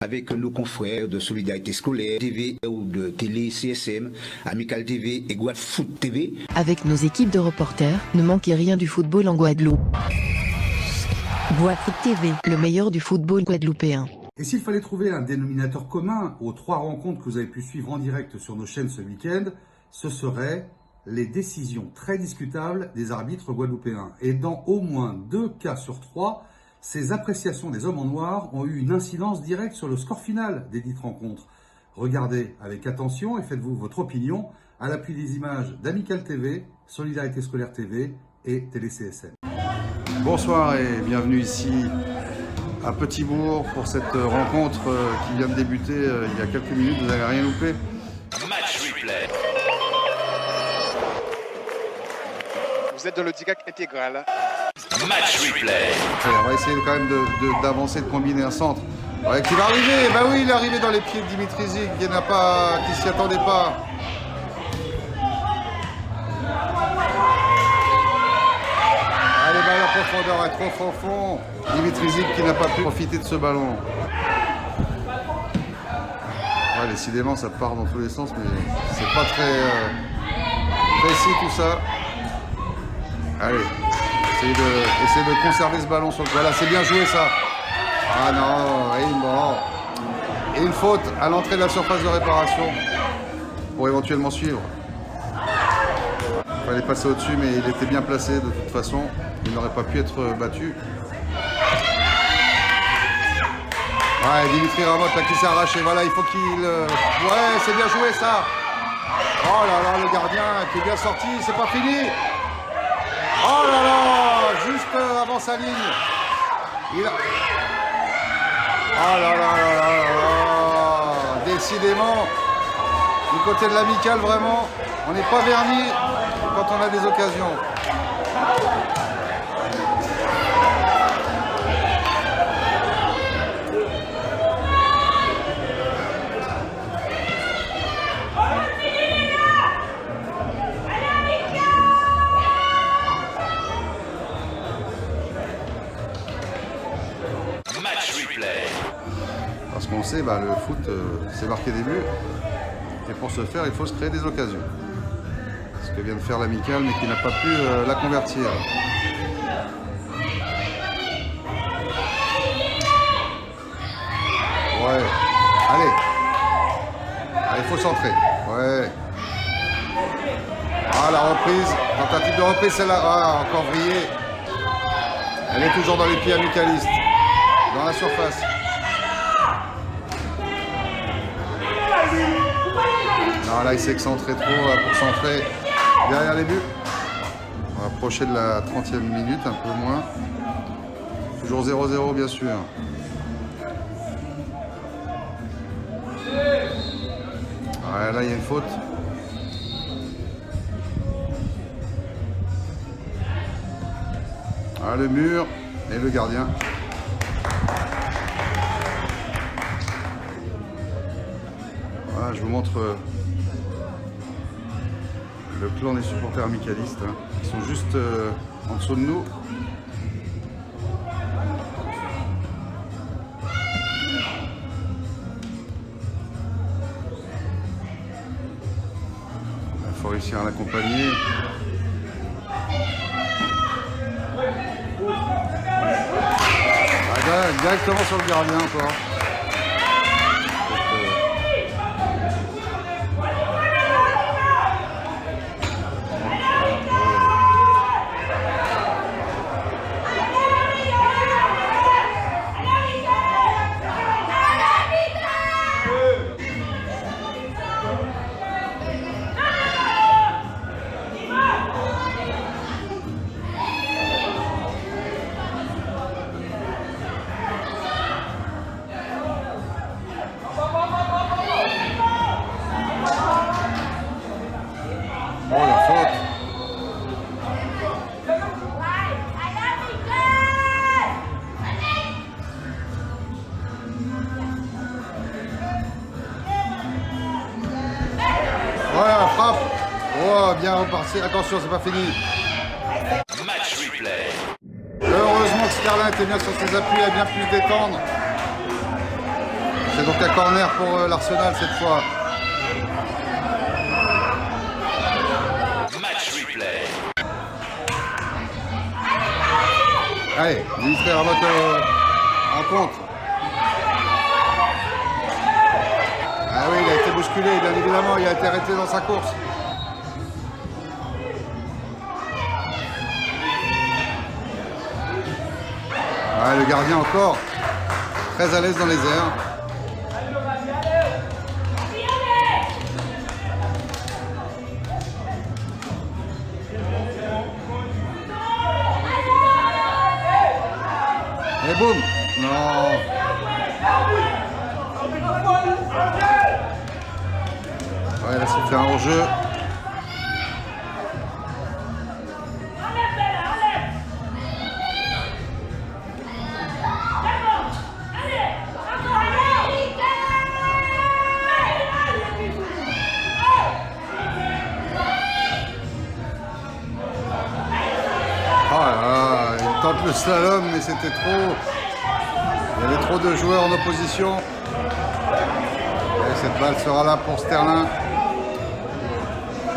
avec nos confrères de Solidarité Scolaire TV ou de Télé CSM, Amical TV et Guad Foot TV. Avec nos équipes de reporters, ne manquez rien du football en Guadeloupe. Guad Foot TV, le meilleur du football guadeloupéen. Et s'il fallait trouver un dénominateur commun aux 3 rencontres que vous avez pu suivre en direct sur nos chaînes ce week-end, ce serait les décisions très discutables des arbitres guadeloupéens. Et dans au moins 2 cas sur 3, ces appréciations des hommes en noir ont eu une incidence directe sur le score final des dites rencontres. Regardez avec attention et faites-vous votre opinion à l'appui des images d'Amical TV, Solidarité Scolaire TV et Télé CSM. Bonsoir et bienvenue ici à Petit-Bourg pour cette rencontre qui vient de débuter il y a quelques minutes, vous n'avez rien loupé. Match replay. Vous êtes dans le direct intégral. Match replay. On va essayer quand même d'avancer, de combiner un centre. Ouais, qui va arriver, bah oui, il est arrivé dans les pieds de Dimitri Zik, qui s'y attendait pas. Allez, balle en profondeur, est trop profond. Dimitri Zik qui n'a pas pu profiter de ce ballon. Ouais, décidément, ça part dans tous les sens, mais c'est pas très précis tout ça. Allez, essayez de conserver ce ballon sur le... Voilà, c'est bien joué ça. Ah non, et une faute à l'entrée de la surface de réparation pour éventuellement suivre. Il fallait passer au-dessus, mais il était bien placé de toute façon. Il n'aurait pas pu être battu. Ouais, Dimitri Ramotte là qui s'est arraché. Voilà, il faut qu'il... Ouais, c'est bien joué ça. Oh là là, le gardien qui est bien sorti, c'est pas fini. Oh là là, juste avant sa ligne. Oh là là là là là là. Décidément, du côté de l'Amical, vraiment, on n'est pas verni quand on a des occasions. Parce qu'on sait, le foot, c'est marquer des buts. Et pour ce faire, il faut se créer des occasions. Ce que vient de faire l'Amical, mais qui n'a pas pu la convertir. Ouais. Allez. Il faut centrer. Ouais. Ah, la reprise. Tentative de reprise, celle-là. Ah, encore vrillée. Elle est toujours dans les pieds amicalistes. Dans la surface. Non, là, il s'est excentré trop pour centrer derrière les buts. On va approcher de la 30e minute, un peu moins. Toujours 0-0, bien sûr. Ouais, là, il y a une faute. Ah, le mur et le gardien. Voilà, je vous montre le clan des supporters amicalistes. Ils sont juste en dessous de nous. Il faut réussir à l'accompagner. Directement sur le gardien encore. Oh, bien reparti. Attention, c'est pas fini. Match replay. Heureusement que Sterling était bien sur ses appuis, a bien pu se détendre. C'est donc un corner pour l'Arsenal cette fois. Match replay. Allez, Ministère à votre rencontre. Ah oui, il a été bousculé, bien évidemment, il a été arrêté dans sa course. Ouais, le gardien encore, très à l'aise dans les airs. Et boum! Non! Ouais, là, c'est fait un hors-jeu. Oh là là, il tente le slalom, mais c'était trop. Il y avait trop de joueurs en opposition. Et cette balle sera là pour Sterling.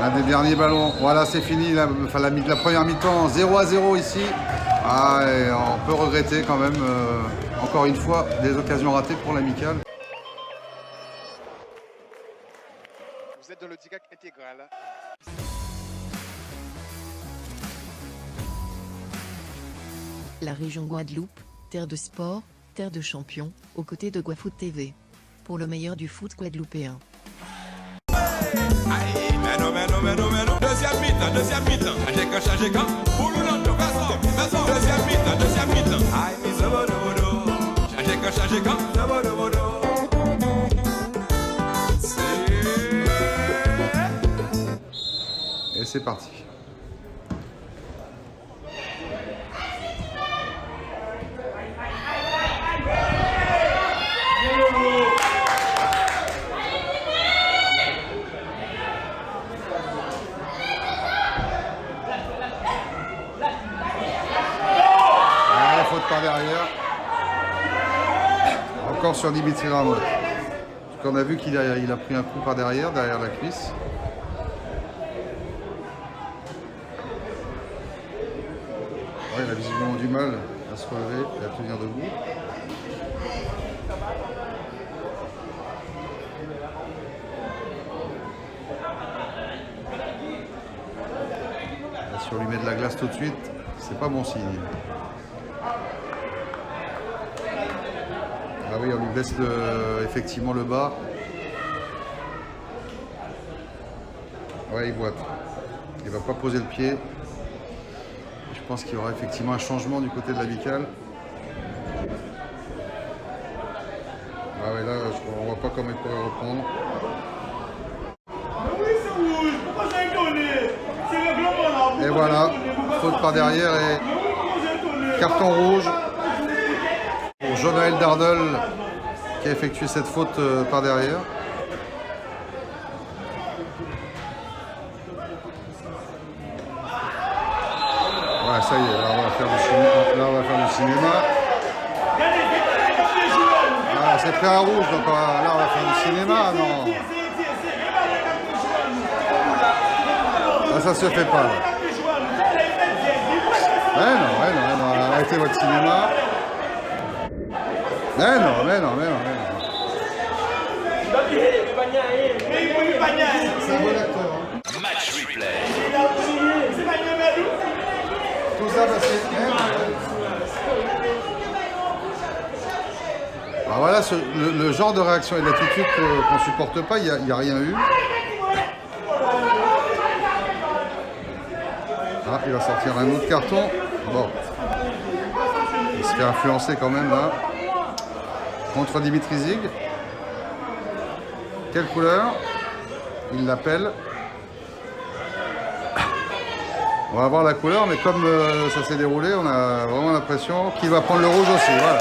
Un des derniers ballons. Voilà, c'est fini. La première mi-temps, 0-0 ici. Ah, et on peut regretter quand même, encore une fois, des occasions ratées pour l'amicale. Vous êtes dans le DIGAC intégral. La région Guadeloupe, terre de sport, terre de champions, aux côtés de Guafoot TV. Pour le meilleur du foot guadeloupéen. Deuxième mi-temps. Changez quand. Pour le nom de façon. Deuxième mi-temps. Aïe, mis au bodo. Changez quand. Et c'est parti. Faute par derrière. Encore sur Dimitri Ramos. On a vu qu'il a pris un coup par derrière la cuisse. Ouais, il a visiblement du mal à se relever et à tenir debout. Là, si on lui met de la glace tout de suite, c'est pas bon signe. Ah oui, on lui baisse effectivement le bas. Ouais, il boite. Il va pas poser le pied. Je pense qu'il y aura effectivement un changement du côté de l'amicale. Ah ouais, là, on voit pas comment il pourrait reprendre. Et voilà, faute par derrière et carton rouge pour Jonaël Dardel qui a effectué cette faute par derrière. Voilà, ça y est, là on va faire du cinéma. Ah, c'est pris un rouge, donc là on va faire du cinéma, non. Là, ça se fait pas. Là. Non, arrêtez votre cinéma. Mais non. C'est un bon acteur. Hein. Match replay. Tout ça parce que... Alors voilà, le genre de réaction et d'attitude qu'on ne supporte pas, il n'y a rien eu. Ah, il va sortir un autre carton. Bon. Il se fait influencer quand même là. Contre Dimitri Zig. Quelle couleur? Il l'appelle. On va voir la couleur, mais comme ça s'est déroulé, on a vraiment l'impression qu'il va prendre le rouge aussi. Voilà.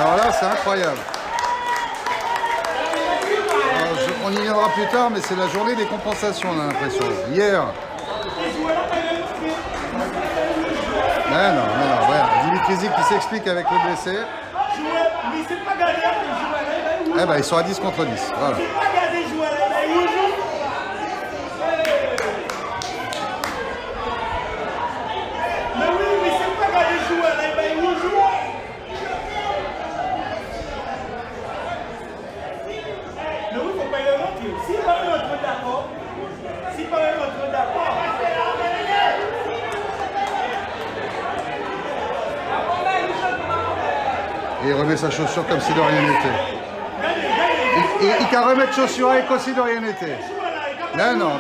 Alors là, c'est incroyable. Alors, on y viendra plus tard, mais c'est la journée des compensations, on a l'impression. Hier. Mais non, voilà. Dimitri Zig qui s'explique avec le blessé. Eh ben, ils sont à 10 contre 10. Voilà. Et il remet sa chaussure comme si de rien n'était. Il qu'à remettre chaussure avec aussi de rien n'était. Mais non,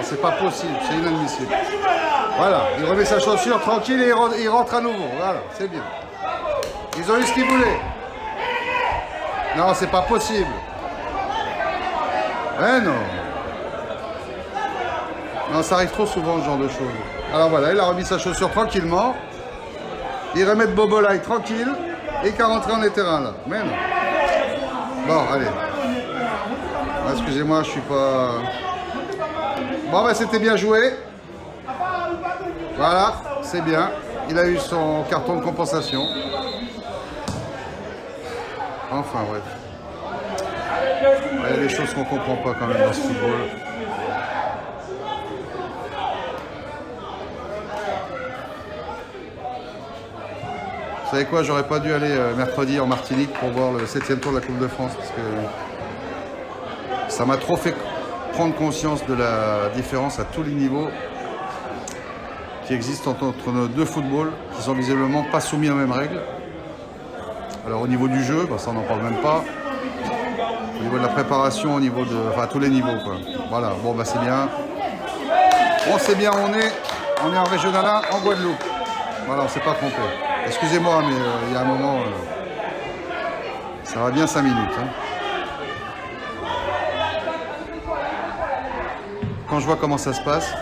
c'est pas possible, c'est inadmissible. Voilà, il remet sa chaussure tranquille et il rentre à nouveau. Voilà, c'est bien. Ils ont eu ce qu'ils voulaient. Non, c'est pas possible. Mais non. Non, ça arrive trop souvent, ce genre de choses. Alors voilà, il a remis sa chaussure tranquillement. Il remet de Bobolai tranquille. Et qu'à rentrer dans les terrains, là. Mais non. Bon, allez. Excusez-moi, je suis pas... Bon, ben, c'était bien joué. Voilà, c'est bien. Il a eu son carton de compensation. Enfin, bref. Il y a des choses qu'on comprend pas quand même dans ce football. Vous savez quoi, j'aurais pas dû aller mercredi en Martinique pour voir le 7e tour de la Coupe de France parce que ça m'a trop fait prendre conscience de la différence à tous les niveaux qui existent entre nos deux footballs qui sont visiblement pas soumis aux mêmes règles. Alors au niveau du jeu, bah, ça on n'en parle même pas. Au niveau de la préparation, au niveau de... Enfin à tous les niveaux quoi. Voilà, bon bah c'est bien. Bon c'est bien, on est en régional 1 en Guadeloupe. Voilà, on s'est pas trompé. Excusez-moi, mais il y a un moment, ça va bien 5 minutes. Hein. Quand je vois comment ça se passe,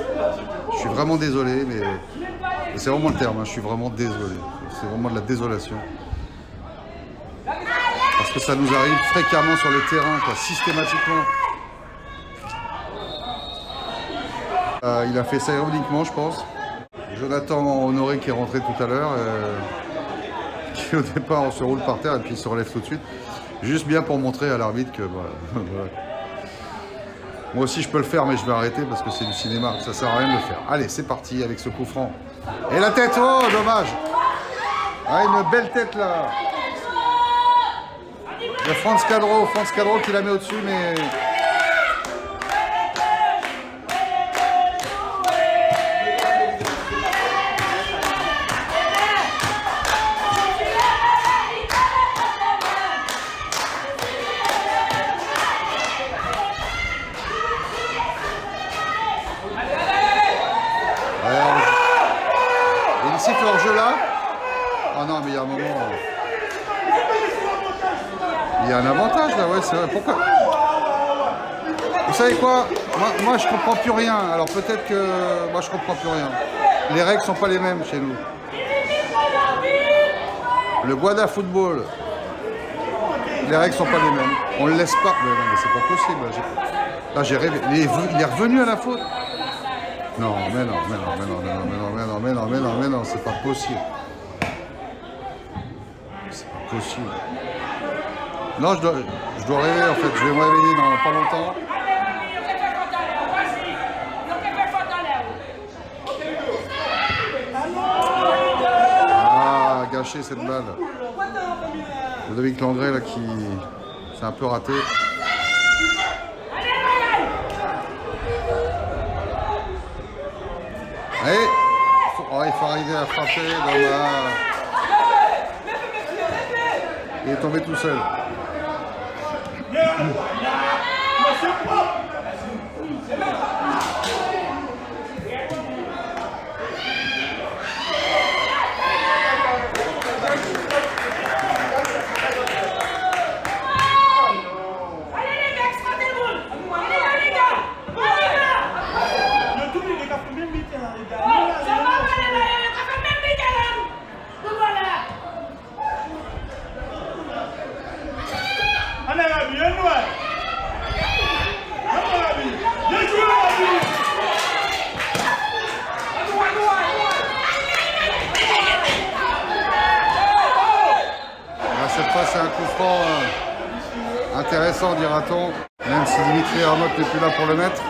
je suis vraiment désolé, mais c'est vraiment le terme, hein, je suis vraiment désolé. C'est vraiment de la désolation. Parce que ça nous arrive fréquemment sur les terrains, quoi, systématiquement. Il a fait ça ironiquement, je pense. Jonathan Honoré qui est rentré tout à l'heure, qui au départ on se roule par terre et puis il se relève tout de suite. Juste bien pour montrer à l'arbitre que voilà. Moi aussi je peux le faire mais je vais arrêter parce que c'est du cinéma, ça sert à rien de le faire. Allez c'est parti avec ce coup franc. Et la tête, oh dommage. Ah une belle tête là. Il y a Franz Cadro qui la met au-dessus mais... siffle hors jeu là. Oh non mais il y a un moment. Il y a un avantage là, ouais c'est vrai. Pourquoi? Vous savez quoi? Moi je comprends plus rien. Alors peut-être que moi je comprends plus rien. Les règles sont pas les mêmes chez nous. Le Guada Football, les règles sont pas les mêmes. On le laisse pas. Mais non mais c'est pas possible. Là j'ai rêvé. Il est revenu à la faute. Non, mais non, c'est pas possible. C'est pas possible. Non, je dois rêver en fait, je vais me réveiller dans pas longtemps. Ah, gâché cette balle. Ludovic Landré là qui s'est un peu raté. Et il faut arriver à frapper, dommage. Il est tombé tout seul. Cette fois c'est un coup intéressant, dira-t-on. Même si Dimitri Ramot n'est plus là pour le mettre,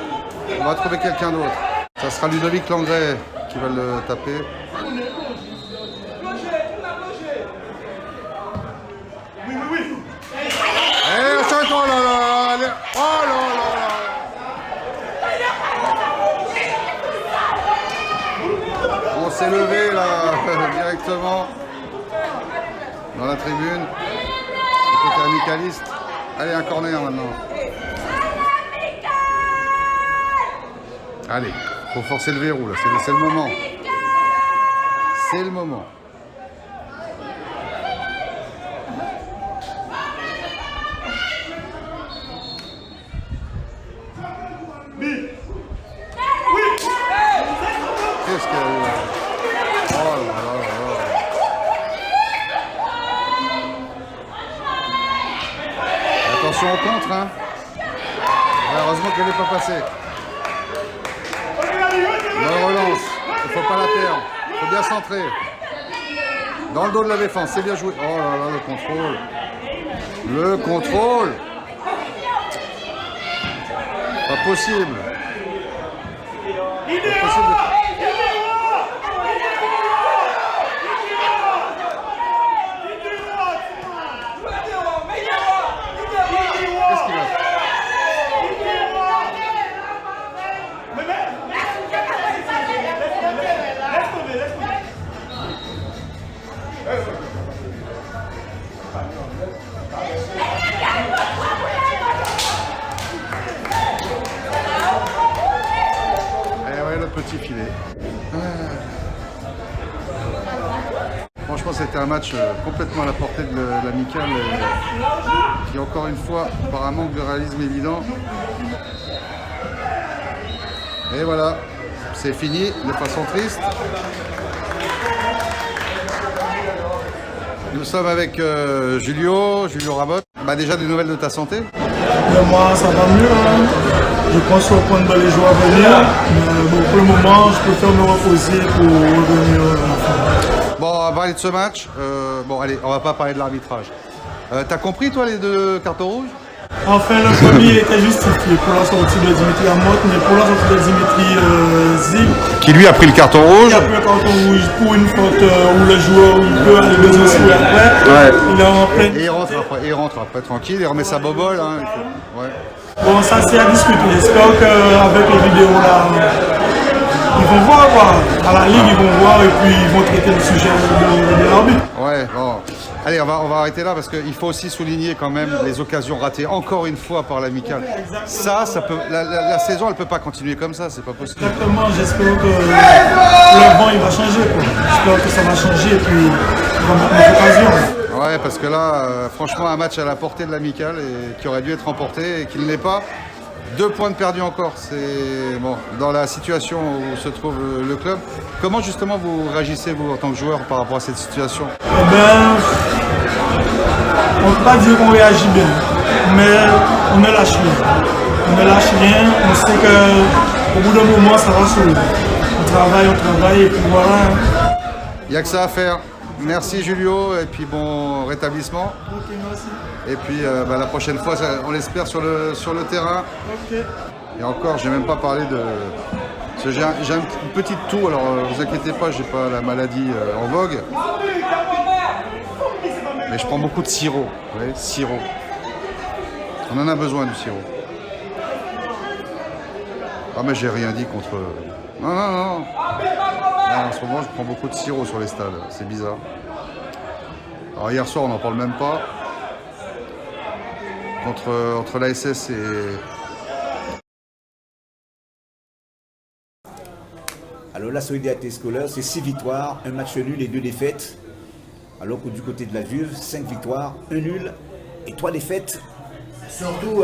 on va trouver quelqu'un d'autre. Ça sera Ludovic Langret qui va le taper. Eh, oh là là, oh là là. On s'est levé là directement dans la tribune. Du côté amicaliste. Allez, un corner maintenant. Allez, faut forcer le verrou là, c'est le moment. C'est le moment. Qu'est-ce qu'il y a eu là? Oh là là là là. Attention au contre, hein. Ouais, heureusement qu'elle n'est pas passée. La relance, il ne faut pas la perdre. Il faut bien centrer. Dans le dos de la défense, c'est bien joué. Oh là là, le contrôle. Le contrôle. Pas possible. Pas possible. Qu'est-ce qu'il a fait? Le petit filet. Franchement, c'était un match complètement à la portée de l'amicale qui, encore une fois, par un manque de réalisme évident. Et voilà, c'est fini de façon triste. Nous sommes avec Julio Ramot. Bah, déjà des nouvelles de ta santé? Moi, ça va mieux. Hein. Je pense reprendre dans les jours à venir. Mais bon, pour le moment, je préfère me reposer pour revenir. Bon, on va parler de ce match. Bon, allez, on va pas parler de l'arbitrage. T'as compris, toi, les deux cartons rouges? Enfin, le premier était justifié pour la sortie de Dimitri Ramot, mais pour la sortie de Dimitri Zig, qui lui a pris le carton rouge. Il a pris le carton rouge pour une faute où le joueur peut aller besoin sur après. Ouais. Il est en pleine. Et il rentre après tranquille, il remet sa bobole. Hein, ouais. Bon, ça c'est à discuter. J'espère qu'avec les vidéos là, ils vont voir quoi. À la ligue, ils vont voir et puis ils vont traiter le sujet de l'arbitre. Ouais, bon. Allez, on va arrêter là parce qu'il faut aussi souligner quand même les occasions ratées encore une fois par l'amicale. Ça peut, la saison elle peut pas continuer comme ça, c'est pas possible. Exactement, j'espère que le vent il va changer. J'espère que ça va changer et puis on va mettre nos occasions. Ouais, parce que là, franchement, un match à la portée de l'amicale et qui aurait dû être remporté et qui ne l'est pas. 2 points de perdus encore, c'est bon, dans la situation où se trouve le club. Comment justement vous réagissez, vous, en tant que joueur, par rapport à cette situation? Eh ben, on ne peut pas dire qu'on réagit bien, mais on ne lâche rien. On ne lâche rien, on sait qu'au bout d'un moment, ça va sauver. On travaille, et puis voilà. Il n'y a que ça à faire. Merci Julio, et puis bon rétablissement. Ok, merci. Et puis la prochaine fois, on l'espère sur le terrain. Ok. Et encore, j'ai même pas parlé de... J'ai une petite toux, alors vous inquiétez pas, j'ai pas la maladie en vogue. Mais je prends beaucoup de sirop. Vous voyez, sirop. On en a besoin du sirop. Ah mais j'ai rien dit contre... Non. En ce moment, je prends beaucoup de sirop sur les stades. C'est bizarre. Alors hier soir, on n'en parle même pas. Entre l'ASS et... Alors la solidarité scolaire, c'est 6 victoires, 1 match nul et 2 défaites. Alors que du côté de la Juve, 5 victoires, 1 nul et 3 défaites. Surtout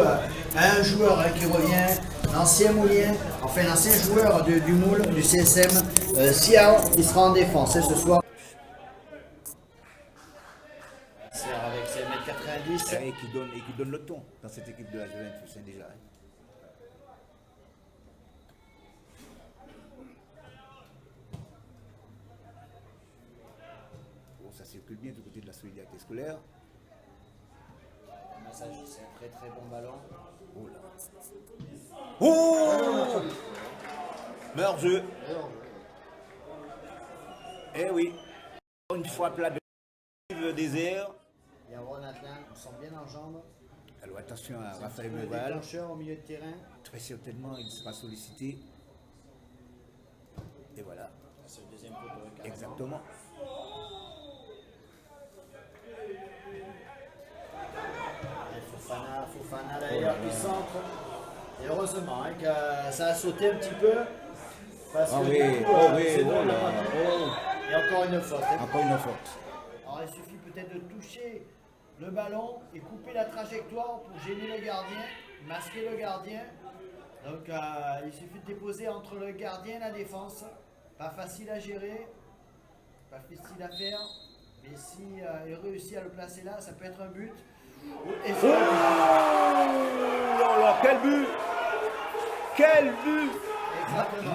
un joueur qui revient, l'ancien Moulien, enfin l'ancien joueur du Moule, du CSM, Siao, il sera en défense ce soir. Avec ses 1m90. Et qui donne le ton dans cette équipe de la Juventus déjà. Bon, ça circule bien du côté de la solidarité scolaire. c'est un très très bon ballon. Oh, meurt jeu. Eh oui. Une frappe là de désert. Il y a Ron Atlan, on sent bien en jambes. Alors attention à Raphaël Le Meval. déclencheur au milieu de terrain. Très certainement, il sera sollicité. Et voilà. C'est le deuxième poteau. Exactement. Fofana d'ailleurs qui centre. Et heureusement hein, que ça a sauté un petit peu. Parce que du coup, c'est drôle, Et encore une faute. Hein. Encore une faute. Alors il suffit peut-être de toucher le ballon et couper la trajectoire pour gêner le gardien, masquer le gardien. Donc il suffit de déposer entre le gardien et la défense. Pas facile à gérer, pas facile à faire. Mais si il réussit à le placer là, ça peut être un but. Et Oh là là, quel but! Quel but!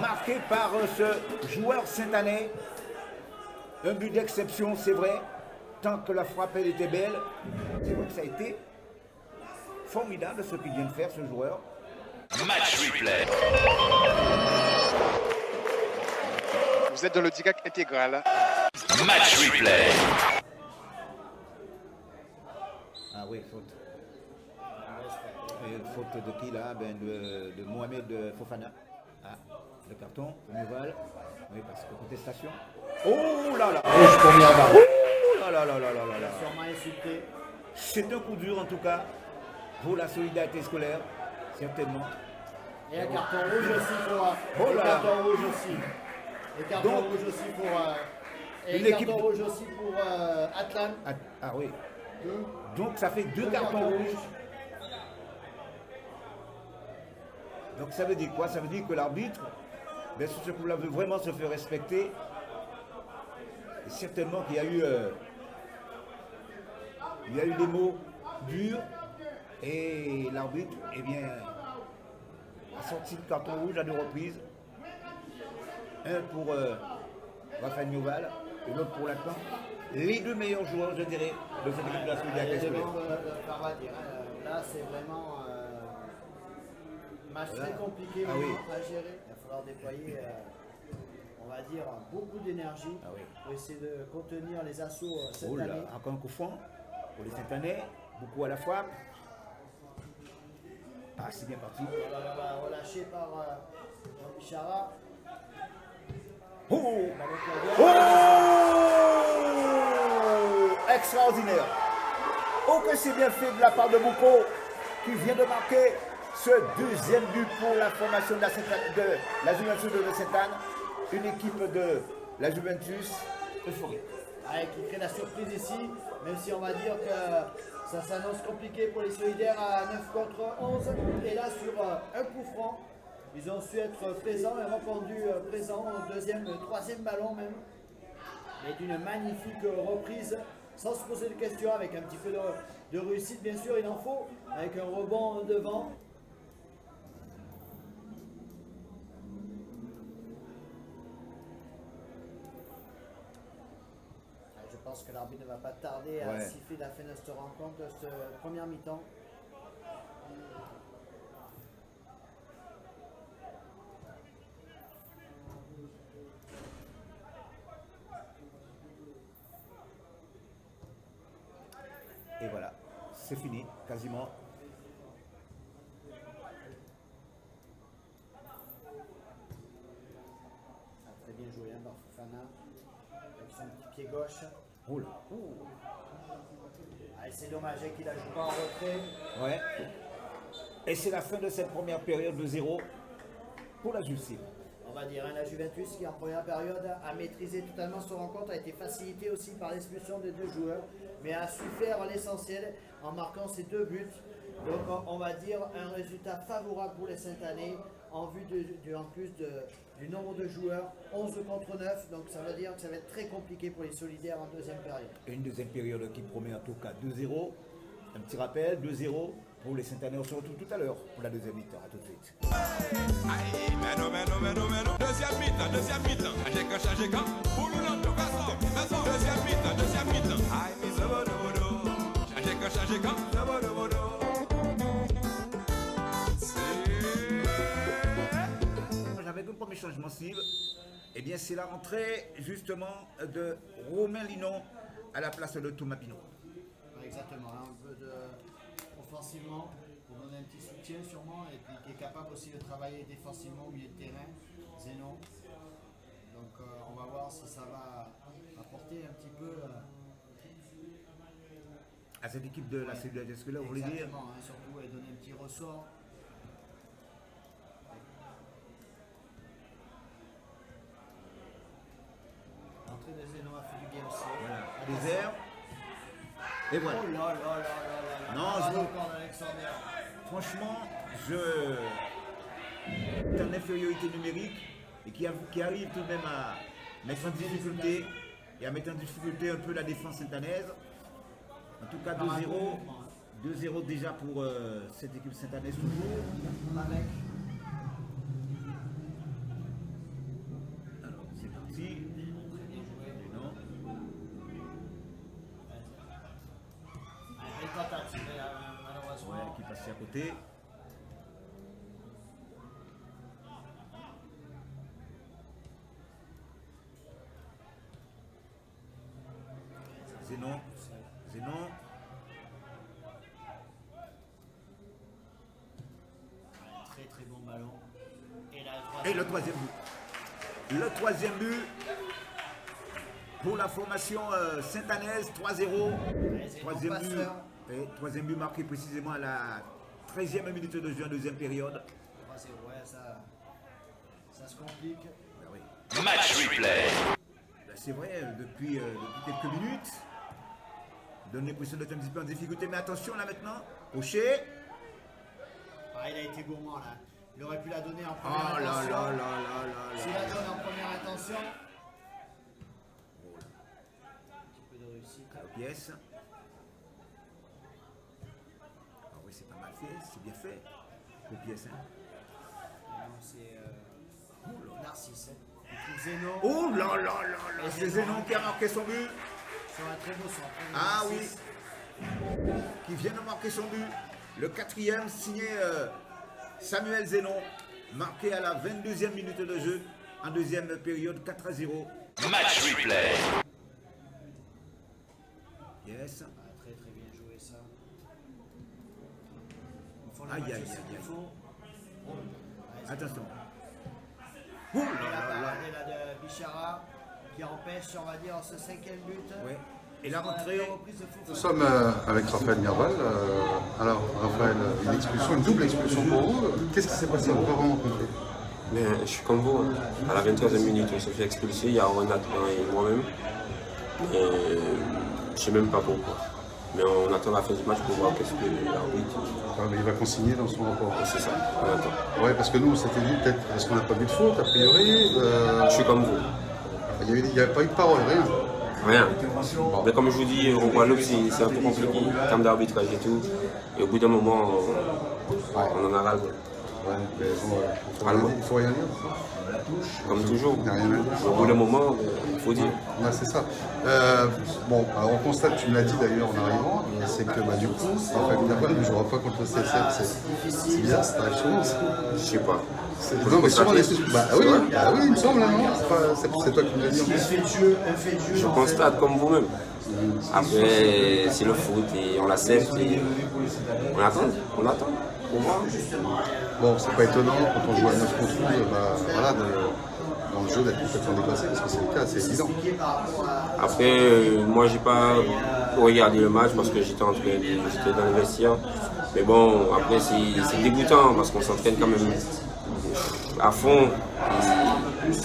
Marqué par ce joueur saint-anais. Un but d'exception, c'est vrai. Tant que la frappe elle était belle, c'est vrai que ça a été formidable ce qu'il vient de faire ce joueur. Match replay. Vous êtes dans le DIGAC intégral. Match replay. Ah oui, faute. Et faute de qui là? Ben de Mohamed Fofana. Ah, le carton, Meval. Oui, parce que contestation. Oh là là! Rouge première balle. Oh là là là là là là là. Sûrement insulté. C'est un coup dur en tout cas pour la solidarité scolaire, certainement. Et un carton rouge aussi pour. Oh là là. Carton rouge aussi. Et carton Donc, rouge aussi pour. Et l'équipe carton rouge aussi pour Atlan. Ah oui. Deux. Donc ça fait deux cartons rouges. Donc ça veut dire quoi? Ça veut dire que l'arbitre, bien sûr, ce coup-là veut vraiment se faire respecter. Et certainement qu'il y a eu des mots durs et l'arbitre, eh bien, a sorti le carton rouge à 2 reprises. Un pour Raphaël Noval et l'autre pour Lacan. Les 2 meilleurs joueurs, je dirais, de cette équipe de la solidarité scolaire. Là, c'est vraiment un match très compliqué Ah oui. à gérer. Il va falloir déployer, on va dire, beaucoup d'énergie Ah oui. pour essayer de contenir les assauts cette Oh là, année. encore un coup franc pour les Saint-Anais, beaucoup à la fois. Ah, c'est bien parti. Relâché par Jean-Bichara. Oh! Oh! Extraordinaire! Oh, que c'est bien fait de la part de Boucault qui vient de marquer ce deuxième but pour la formation de la Juventus de Sainte-Anne, une équipe de la Juventus euphorique. Qui crée la surprise ici, même si on va dire que ça s'annonce compliqué pour les solidaires à 9 contre 11. Et là, sur un coup franc, ils ont su être présents et répondu présent au deuxième, troisième ballon même. Et d'une magnifique reprise, sans se poser de questions, avec un petit peu de réussite, bien sûr, il en faut, avec un rebond devant. Je pense que l'arbitre ne va pas tarder à siffler la fin de cette rencontre, de cette première mi-temps. Et voilà, c'est fini, quasiment. Très bien joué par Fofana, avec son petit pied gauche. Oh là. C'est dommage qu'il a joué pas en retrait. Ouais. Et c'est la fin de cette première période de 0 pour la Juventus. On va dire, la Juventus qui en première période a maîtrisé totalement son rencontre, a été facilité aussi par l'expulsion des 2 joueurs, mais a su faire l'essentiel en marquant ses 2 buts. Donc on va dire un résultat favorable pour les Saint-Anais en vue en plus du nombre de joueurs, 11 contre 9, donc ça veut dire que ça va être très compliqué pour les solidaires en deuxième période. Une deuxième période qui promet en tout cas 2-0. Un petit rappel, 2-0 pour les Saint-Anais. On se retrouve tout à l'heure pour la deuxième mi-temps. À tout de suite. Aïe, meno. Deuxième mi-temps. Changez quand. Pour nous, non, deuxième mi-temps. Aïe, miso, bodo. Changez quand. changement cible, eh bien c'est la rentrée justement de Romain Linon à la place de Thomas Pinot. Exactement, hein, un peu de offensivement pour donner un petit soutien sûrement et puis qui est capable aussi de travailler défensivement au milieu de terrain, Zeno. Donc on va voir si ça va apporter un petit peu À cette équipe de la CWS, est-ce que là vous voulez dire? exactement, hein, surtout et donner un petit ressort. L'entrée de Zeno a fait du bien aussi. Voilà, désert. Et voilà. Oh là là là là là là. Non, Ah, je- encore d'Alexander. Franchement, c'est en infériorité numérique et qui arrive tout de même à mettre en difficulté et à mettre en difficulté un peu la défense saint-anaise. En tout cas, 2-0. 2-0 déjà pour cette équipe saint-anaise toujours. Malek. Alors, c'est parti. Non. Belle tentative, malheureusement. Ouais, qui passait à côté. Zénon. Zénon. Très très bon ballon. Et là, Et le troisième but. Le troisième but pour la formation saint-anaise, 3-0. Troisième but, troisième but marqué précisément à la 13e minute de jeu en deuxième période. 3-0, ouais, ça se complique. Ben oui. Match replay. Ben c'est vrai, depuis quelques minutes, donne l'impression d'être un petit peu en difficulté. Mais attention là maintenant, Rocher. Ah, il a été gourmand là. Il aurait pu la donner en Oh première là intention. là là là là S'il là. la donne en première intention. Un petit peu de réussite. Pièce. Ah oui, c'est pas mal fait, c'est bien fait. Aux pièces, hein. Non, c'est Narcisse. Hein. Il trouve Zeno. Oh là là là là. C'est Zénon qui a marqué son but. Sur un très beau centre. Ah oui. Narcisse. Qui vient de marquer son but. Le quatrième signé Samuel Zénon, marqué à la 22e minute de jeu, en deuxième période, 4-0. Match replay. Yes. Ah, très très bien joué ça. Ils font le Aïe, match aïe, aussi aïe, qu'il aïe. faut. Attention. Et la parade est là de Bichara qui empêche, on va dire, ce cinquième but. Ouais. Et la rentrée. reprise de Fofana. Nous sommes avec Raphaël Mirval. Alors, Raphaël, une expulsion, une double expulsion pour vous. Qu'est-ce qui s'est passé? On n'a pas vraiment compris. Mais je suis comme vous, hein. À la 23e minute, on se fait expulser, il y a Renat et moi-même. Et je ne sais même pas pourquoi. Mais on attend la fin du match pour voir qu'est-ce que l'arbitre. Ah, mais il va consigner dans son rapport. C'est ça, on attend. Ouais, parce que nous, on s'était dit peut-être, est-ce qu'on n'a pas vu de faute, a priori Je suis comme vous. Il n'y a pas eu de parole, rien. Rien. Mais comme je vous dis, en Guadeloupe, c'est un peu compliqué, en termes d'arbitrage et tout. Et au bout d'un moment, on en a ras. Ouais, mais bon, il faut rien dire. Comme toujours. Il n'y a rien à dire. Au bout d'un moment, il faut dire. Ouais, c'est ça. Bon, alors on constate, tu me l'as dit d'ailleurs en arrivant, c'est que du coup, Raphaël Mirval ne jouera pas contre le CSF. C'est bizarre, ça arrive souvent. Je sais pas. Non, mais sûrement les oui, il me semble, non? C'est toi qui me l'as dit. Un fait de jeu, Je constate comme vous-même. Après, c'est le foot et on l'accepte et on attend. On attend. Pour voir. Bon, c'est pas étonnant quand on joue à 9 contre 12, voilà, dans le jeu d'être complètement dépassé, parce que c'est le cas, c'est évident. Après, moi j'ai pas regardé le match parce que j'étais dans les vestiaires. Mais bon, après c'est dégoûtant parce qu'on s'entraîne quand même à fond.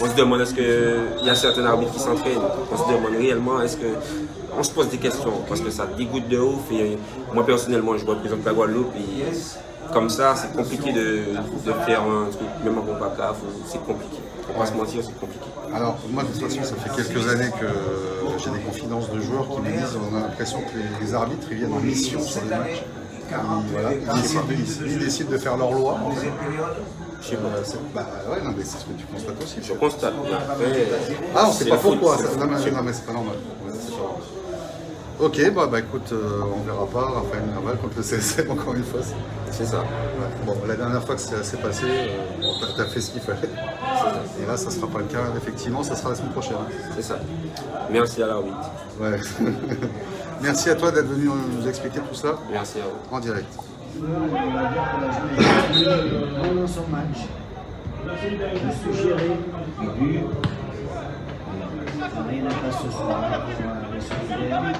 On se demande est-ce qu'il y a certains arbitres qui s'entraînent. On se demande réellement est-ce que. On se pose des questions parce que ça dégoûte de ouf. Et moi personnellement, je représente la Guadeloupe. Et comme ça, c'est compliqué de faire un truc, même en CONCACAF, c'est compliqué. Faut pas se mentir, c'est compliqué. Alors, moi, de toute façon, ça fait quelques années que j'ai des confidences de joueurs qui me disent on a l'impression que les arbitres ils viennent en mission sur les matchs. Ils décident de faire leur loi. En fait. Je sais pas. Ouais, non, mais c'est ce que tu constates aussi. Je constate. Après, on sait pas pourquoi. C'est Non, mais c'est pas normal. Ouais, c'est pas normal. Ok, bah écoute, on verra pas Raphaël Merval contre le CSM encore une fois. C'est ça. Ouais. Bon, la dernière fois que ça s'est passé, t'as fait ce qu'il fallait. Et là, ça sera pas le cas. Effectivement, ça sera la semaine prochaine. C'est ça. Merci à l'arbitre. Ouais. Merci à toi d'être venu nous expliquer tout ça. Merci à vous. En direct. Dans son match, je suis géré, aigu. Rien à faire ce soir pour les solidaires.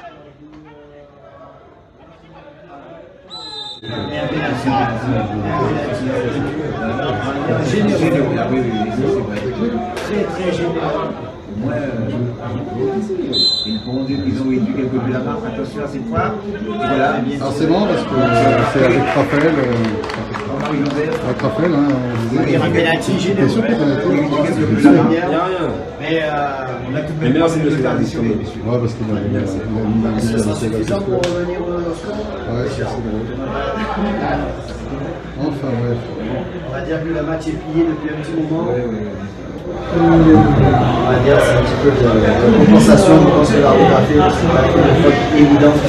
Très très généreux. Au moins, ils pourront dire qu'ils ont vécu quelque peu la marque. Attention à cette fois. Voilà, bien Alors c'est bon parce que c'est avec Raphaël. Avec Raphaël, hein, il y a un pénalty généreux. sûr qu'il y a un pénalty. Il n'y a rien. Mais on a tout de même merci pas de de le tradition. Ouais, parce qu'il a mis la Ce sera suffisant pour revenir au score. Ouais, c'est bon. Enfin, bref. On va dire que le match est plié depuis un petit moment. On va dire que c'est un petit peu de compensation. Je pense que l'arbitre a fait une faute évidente.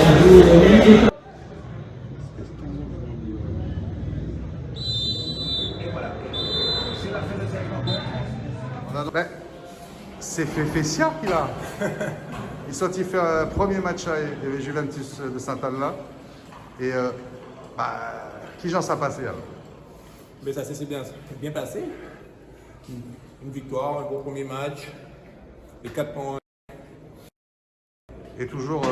Ben, c'est Fessia qui l'a. Ils sont fait un premier match avec Juventus de Saint-Anne là. Et qui j'en sais passer alors? Mais ça s'est bien passé. Une victoire, un beau premier match, les 4 points. Et toujours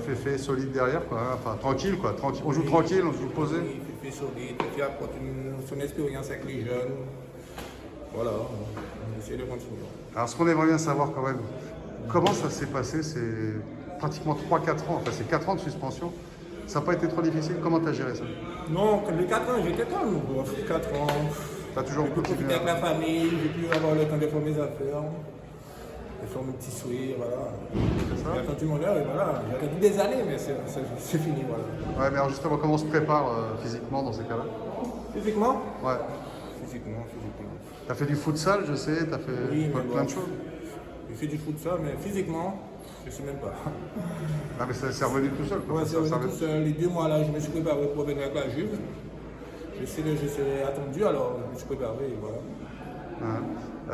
Féfé solide derrière quoi, hein. Enfin tranquille quoi, tranquille. On joue tranquille, on joue posé. Féfé solide, Féfé apporte son expérience avec les jeunes. Voilà, on essaie de continuer. Alors ce qu'on aimerait bien savoir quand même, comment ça s'est passé, c'est pratiquement 3-4 ans, enfin c'est 4 ans de suspension. Ça n'a pas été trop difficile, comment tu as géré ça? Non, les 4 ans j'étais calme, 4 ans. Tu as toujours profité avec la famille, j'ai pu avoir le temps de faire mes affaires, de faire mes petits souhaits, voilà. J'ai attendu mon heure et voilà, j'ai attendu des années, mais c'est fini, voilà. Ouais, mais alors justement, comment on se prépare physiquement dans ces cas-là? Physiquement? Ouais. Physiquement. T'as fait du futsal, je sais, t'as fait plein de choses. J'ai fait du futsal, mais physiquement, je ne sais même pas. Ah, mais c'est revenu tout seul. Ouais, c'est revenu tout seul. Les 2 mois là, je me suis préparé pour venir avec la Juve. Je serai attendu, alors je me suis préparé et voilà.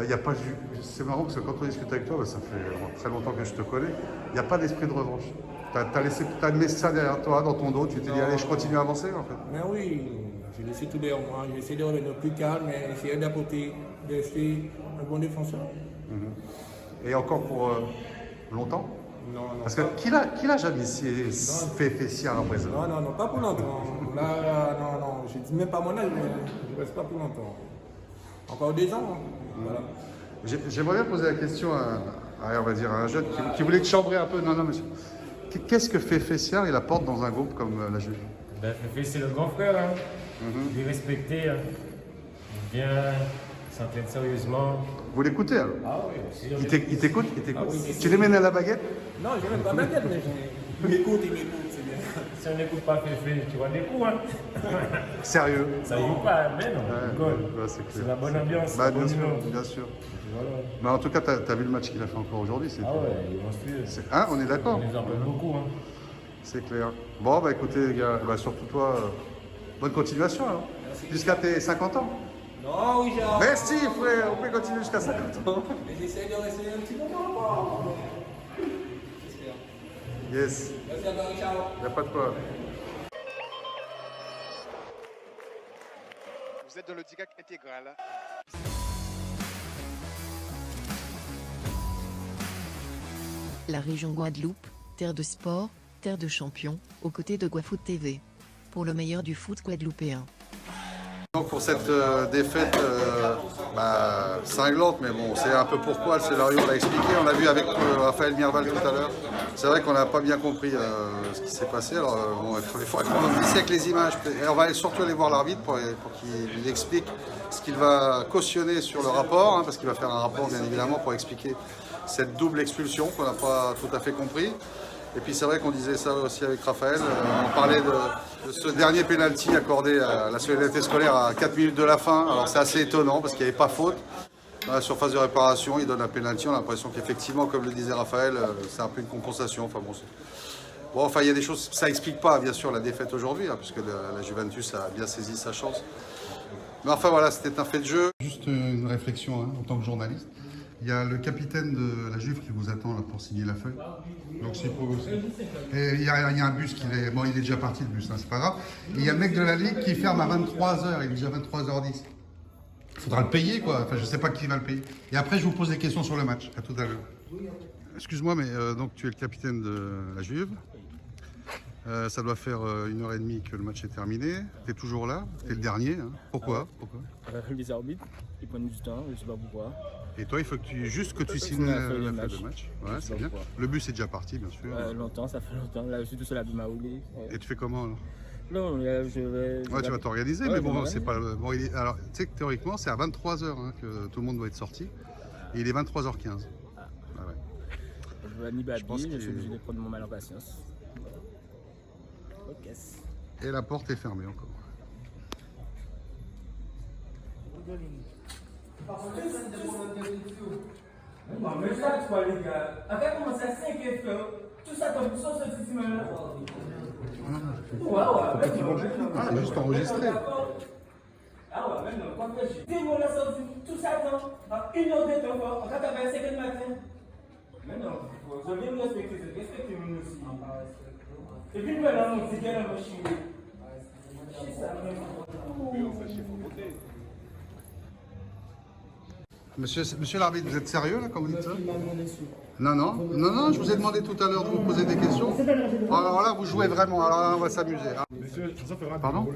Y a pas, c'est marrant parce que quand on discute avec toi, ça fait très longtemps que je te connais, il n'y a pas d'esprit de revanche. T'as laissé ça derrière toi, dans ton dos, tu t'es dit allez, je continue à avancer en fait. Mais oui, j'ai laissé tout derrière moi, j'ai essayé de revenir plus calme, mais essayer d'apporter, de rester un bon défenseur. Et encore pour longtemps? Non. Parce que qui l'a jamais fait Fessia à présent? Non, pas pour longtemps. Là, non, je dis même pas mon âge, mais je ne reste pas pour longtemps. Encore 2 ans. Voilà. J'aimerais bien poser la question on va dire, à un jeune qui voulait te chambrer un peu. Non, monsieur. Qu'est-ce que fait Fessia il apporte dans un groupe comme la Juve? Féfé, c'est le grand frère. Hein. Il est respecté. Hein. Il vient, il s'entraîne sérieusement. Vous l'écoutez alors? Ah oui. Il t'écoute? Ah, oui, tu les mènes à la baguette? Non, je ne mène pas à la baguette, mais il m'écoute, c'est bien. Si on n'écoute pas Féfé, tu vois des coups. Hein. Sérieux? Ça y est pas, mais non. C'est la bonne ambiance. Bien sûr. Voilà. Mais en tout cas, tu as vu le match qu'il a fait encore aujourd'hui? Ah ouais, il est monstrueux. Hein, on est d'accord? On les en donne beaucoup. Hein. C'est clair. Bon, bah écoutez les gars, surtout toi, bonne continuation alors. Jusqu'à tes 50 ans. Non, oui, j'ai... Merci frère, on peut continuer jusqu'à 50 ans. Mais j'essaie de rester un petit moment. Yes. Merci à toi, Richard. Il n'y a pas de quoi. Vous êtes dans le DIGAC intégral. La région Guadeloupe, terre de sport, terre de champions, aux côtés de Guafoot TV. Pour le meilleur du foot guadeloupéen. Donc pour cette défaite cinglante, mais bon, c'est un peu pourquoi, le scénario on l'a expliqué, on l'a vu avec Raphaël Merval tout à l'heure. C'est vrai qu'on n'a pas bien compris ce qui s'est passé, alors il faudrait qu'on dissèque les images, et on va surtout aller voir l'arbitre pour qu'il explique ce qu'il va cautionner sur le rapport, hein, parce qu'il va faire un rapport bien évidemment pour expliquer cette double expulsion qu'on n'a pas tout à fait compris. Et puis c'est vrai qu'on disait ça aussi avec Raphaël, on parlait de ce dernier pénalty accordé à la solidarité scolaire à 4 minutes de la fin. Alors c'est assez étonnant parce qu'il n'y avait pas faute. Dans la surface de réparation, il donne un pénalty, on a l'impression qu'effectivement, comme le disait Raphaël, c'est un peu une compensation. Enfin bon, Bon, enfin, il y a des choses, ça explique pas, bien sûr, la défaite aujourd'hui, hein, puisque la Juventus a bien saisi sa chance. Mais enfin, voilà, c'était un fait de jeu. Juste une réflexion, hein, en tant que journaliste. Il y a le capitaine de la Juve qui vous attend là, pour signer la feuille. Donc c'est pour aussi. Et il y a un bus qui est... Bon, il est déjà parti, le bus, hein, c'est pas grave. Et il y a le mec de la Ligue qui ferme à 23h, il est déjà 23h10. Il faudra le payer, quoi. Enfin, je sais pas qui va le payer. Et après, je vous pose des questions sur le match. À tout à l'heure. Excuse-moi, mais donc tu es le capitaine de la Juve. Ça doit faire 1h30 que le match est terminé. Tu es toujours là, tu es le dernier. Hein. Pourquoi Les arbitres, ils prennent du temps, je ne sais pas pourquoi. Et toi, il faut que tu signes la feuille de match. Ouais, c'est bien. Le bus est déjà parti, bien sûr. Longtemps, ça fait longtemps. Là, je suis tout seul à Bimaouli. Et tu fais comment alors? Non, je vais... Ouais, tu vas t'organiser, mais bon, c'est pas... Bon, alors, tu sais que théoriquement, c'est à 23h hein, que tout le monde doit être sorti. Et il est 23h15. Ah ouais. Je vais à Nibali, je suis obligé de prendre mon mal en patience. Ok. Et la porte est fermée encore. Mais ça, tu vois, les gars. Après, commencer à 5 heures, tout ça comme ça, ce petit là. Ah, c'est juste enregistré. Ah ouais, même quand j'ai dit, on a sorti tout ça à 1h de temps, en 85 du matin. Maintenant, je viens me respecter mon aussi. Et puis, maintenant, on dit qu'il y a un machine. Monsieur l'arbitre, vous êtes sérieux là quand vous dites ça? Non, je vous ai demandé tout à l'heure de vous poser des questions. Alors là, vous jouez vraiment, alors là, on va s'amuser. Monsieur, ça fera pardon?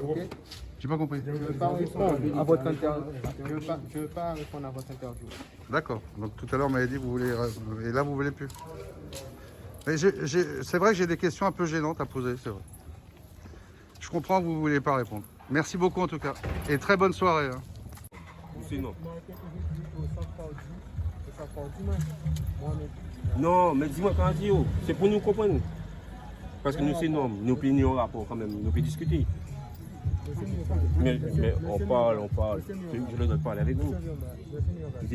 J'ai pas compris. Je ne veux pas répondre à votre interview. Je veux pas répondre à votre interview. D'accord, donc tout à l'heure, vous m'avez dit que vous voulez... Et là, vous voulez plus. C'est vrai que j'ai des questions un peu gênantes à poser, c'est vrai. Je comprends que vous ne voulez pas répondre. Merci beaucoup en tout cas. Et très bonne soirée. Hein. Sinon. Non, mais dis-moi quand c'est pour nous comprendre. Parce que nous, c'est normes, nos opinions, rapport quand même, nous pouvons discuter. Mais on parle. Je le dois parler avec vous.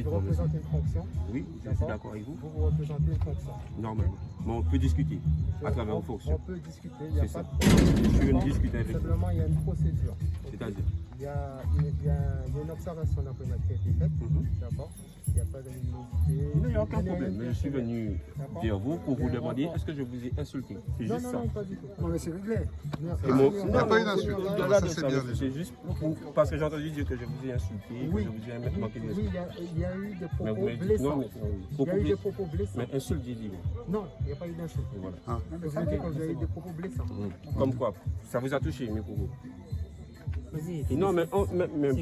Vous représentez une fonction. Oui, je suis d'accord avec vous. Vous représentez une fonction. Normalement. Mais on peut discuter à travers vos fonctions. On peut discuter, il n'y a pas de problème. Je suis venu discuter avec vous. Simplement, il y a une procédure. C'est-à-dire il y a une observation d'après match qui a été faite. D'accord. Il n'y a pas d'animosité. Il n'y a aucun problème. Mais je suis venu vers vous pour vous demander est-ce que je vous ai insulté. C'est juste ça. Non, pas du tout. Non, mais c'est réglé. Il n'y a pas une insulte. C'est juste parce que j'ai entendu dire que je vous ai insulté, oui. que je vous ai manqué de respect. Oui, il y a eu des propos blessants. Il y a eu des propos blessants. Mais insulte, j'ai dit. Non, il n'y a pas eu d'insulte. Voilà. Vous avez dit que vous avez eu des propos blessants. Comme quoi? Ça vous a touché, mes propos? Non, mais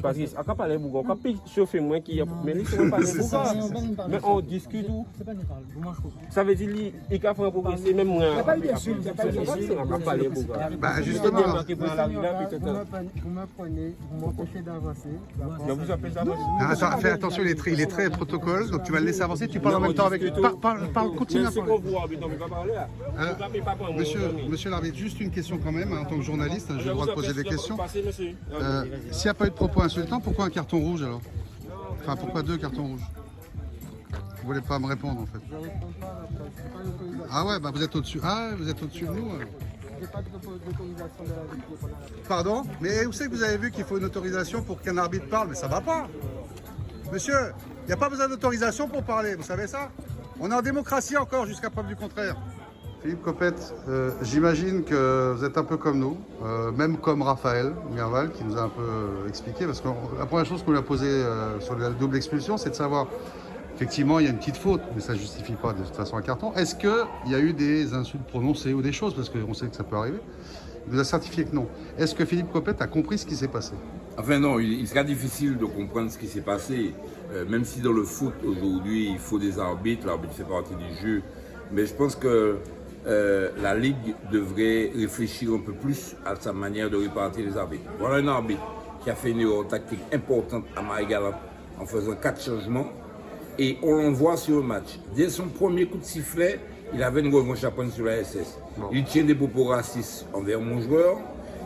Patrice, à quand parler Bougon, quand chauffer moins qu'il y a. Mais laissez-moi parler Bougon. Mais on discute où? Ça veut dire qu'il a fait un progresser, même moi. Il n'y a pas eu d'insulte. Il n'y a pas eu d'insulte. On va parler Bougon. Bah, justement. Vous m'apprenez, vous m'empêchez d'avancer. Je vous appelle d'avancer. Attends, fais attention, il est très protocole, donc tu vas le laisser avancer, tu parles en même temps avec lui. Continue à parler. Monsieur l'arbitre, juste une question quand même, en tant que journaliste, j'ai le droit de poser des questions. S'il n'y a pas eu de propos insultants, pourquoi un carton rouge alors? Enfin, pourquoi 2 cartons rouges? Vous voulez pas me répondre en fait? Ah ouais, bah vous êtes au-dessus. Ah, vous êtes au-dessus de nous. Pardon? Mais où c'est que vous avez vu qu'il faut une autorisation pour qu'un arbitre parle? Mais ça va pas. Monsieur, il n'y a pas besoin d'autorisation pour parler, vous savez ça? On est en démocratie encore jusqu'à preuve du contraire. Philippe Copette, j'imagine que vous êtes un peu comme nous, même comme Raphaël Merval qui nous a un peu expliqué, parce que la première chose qu'on lui a posée sur la double expulsion, c'est de savoir, effectivement, il y a une petite faute, mais ça ne justifie pas de toute façon un carton. Est-ce qu'il y a eu des insultes prononcées ou des choses, parce qu'on sait que ça peut arriver? Il nous a certifié que non. Est-ce que Philippe Copette a compris ce qui s'est passé? Enfin non, il sera difficile de comprendre ce qui s'est passé, même si dans le foot aujourd'hui, il faut des arbitres, l'arbitre fait partie du jeu, mais je pense que la Ligue devrait réfléchir un peu plus à sa manière de répartir les arbitres. Voilà un arbitre qui a fait une erreur tactique importante à Marie-Galante en faisant 4 changements et on l'envoie sur le match. Dès son premier coup de sifflet, il avait une revanche à prendre sur la SS. Il tient des propos racistes envers mon joueur